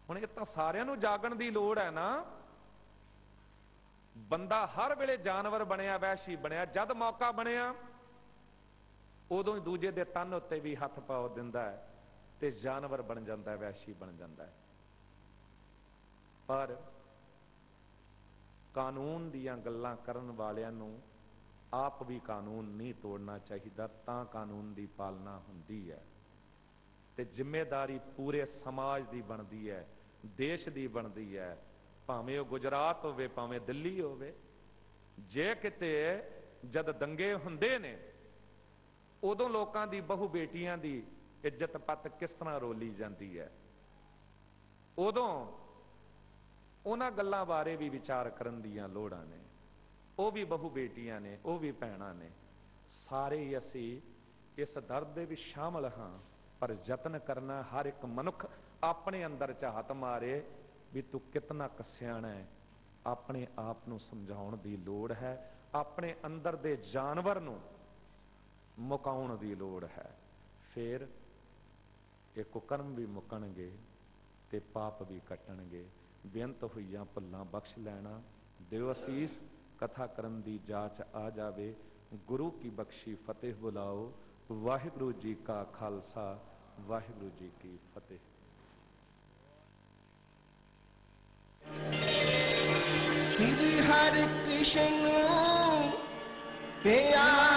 ਹੁਣ ਇਹ ਤਾਂ ਸਾਰਿਆਂ ਨੂੰ ਜਾਗਣ ਦੀ ਲੋੜ ਹੈ ਨਾ। ਬੰਦਾ ਹਰ ਵੇਲੇ ਜਾਨਵਰ ਬਣਿਆ, ਵਹਿਸ਼ੀ ਬਣਿਆ, ਜਦ ਮੌਕਾ ਬਣਿਆ ਉਦੋਂ ਹੀ ਦੂਜੇ ਦੇ ਤਨ ਉੱਤੇ ਵੀ ਹੱਥ ਪਾ ਦਿੰਦਾ ਹੈ ਤੇ ਜਾਨਵਰ ਬਣ ਜਾਂਦਾ ਹੈ, ਵਹਿਸ਼ੀ ਬਣ ਜਾਂਦਾ ਹੈ। ਪਰ ਕਾਨੂੰਨ ਦੀਆਂ ਗੱਲਾਂ ਕਰਨ ਵਾਲਿਆਂ ਨੂੰ ਆਪ ਵੀ ਕਾਨੂੰਨ ਨਹੀਂ ਤੋੜਨਾ ਚਾਹੀਦਾ, ਤਾਂ ਕਾਨੂੰਨ ਦੀ ਪਾਲਣਾ ਹੁੰਦੀ ਹੈ ਤੇ ਜ਼ਿੰਮੇਵਾਰੀ ਪੂਰੇ ਸਮਾਜ ਦੀ ਬਣਦੀ ਹੈ, ਦੇਸ਼ ਦੀ ਬਣਦੀ ਹੈ, ਭਾਵੇਂ ਉਹ ਗੁਜਰਾਤ ਹੋਵੇ ਭਾਵੇਂ ਦਿੱਲੀ ਹੋਵੇ। ਜੇ ਕਿਤੇ ਜਦ ਦੰਗੇ ਹੁੰਦੇ ਨੇ ਉਦੋਂ ਲੋਕਾਂ ਦੀ ਬਹੂ ਬੇਟੀਆਂ ਦੀ ਇੱਜ਼ਤ ਪੱਤ ਕਿਸ ਤਰ੍ਹਾਂ ਰੋਲੀ ਜਾਂਦੀ ਹੈ, ਉਦੋਂ ਉਹਨਾਂ ਗੱਲਾਂ ਬਾਰੇ ਵੀ ਵਿਚਾਰ ਕਰਨ ਦੀਆਂ ਲੋੜਾਂ ਨੇ। ਉਹ ਵੀ ਬਹੂ ਬੇਟੀਆਂ ਨੇ, ਉਹ ਵੀ ਭੈਣਾਂ ਨੇ। ਸਾਰੇ ਹੀ ਅਸੀਂ ਇਸ ਦਰਦ ਦੇ ਵਿੱਚ ਸ਼ਾਮਲ ਹਾਂ, ਪਰ ਯਤਨ ਕਰਨਾ ਹਰ ਇੱਕ ਮਨੁੱਖ ਆਪਣੇ ਅੰਦਰ ਝਾਤ ਮਾਰੇ ਵੀ ਤੂੰ ਕਿਤਨਾ ਕੁ ਸਿਆਣਾ ਹੈ, ਆਪਣੇ ਆਪ ਨੂੰ ਸਮਝਾਉਣ ਦੀ ਲੋੜ ਹੈ, ਆਪਣੇ ਅੰਦਰ ਦੇ ਜਾਨਵਰ ਨੂੰ ਮੁਕਾਉਣ ਦੀ ਲੋੜ ਹੈ। ਫਿਰ ਇਹ ਕੁਕਰਮ ਵੀ ਮੁਕਣਗੇ ਤੇ ਪਾਪ ਵੀ ਕੱਟਣਗੇ। ਬੇਅੰਤ ਹੋਈਆਂ ਭੁੱਲਾਂ ਬਖਸ਼ ਲੈਣਾ। ਦਿਓ ਅਸੀਸ, ਕਥਾ ਕਰਨ ਦੀ ਜਾਚ ਆ ਜਾਵੇ। ਗੁਰੂ ਕੀ ਬਖਸ਼ੀ ਫਤਿਹ ਬੁਲਾਓ। ਵਾਹਿਗੁਰੂ ਜੀ ਕਾ ਖਾਲਸਾ, ਵਾਹਿਗੁਰੂ ਜੀ ਕੀ ਫਤਿਹ। श्री हरि कृष्ण प्रिया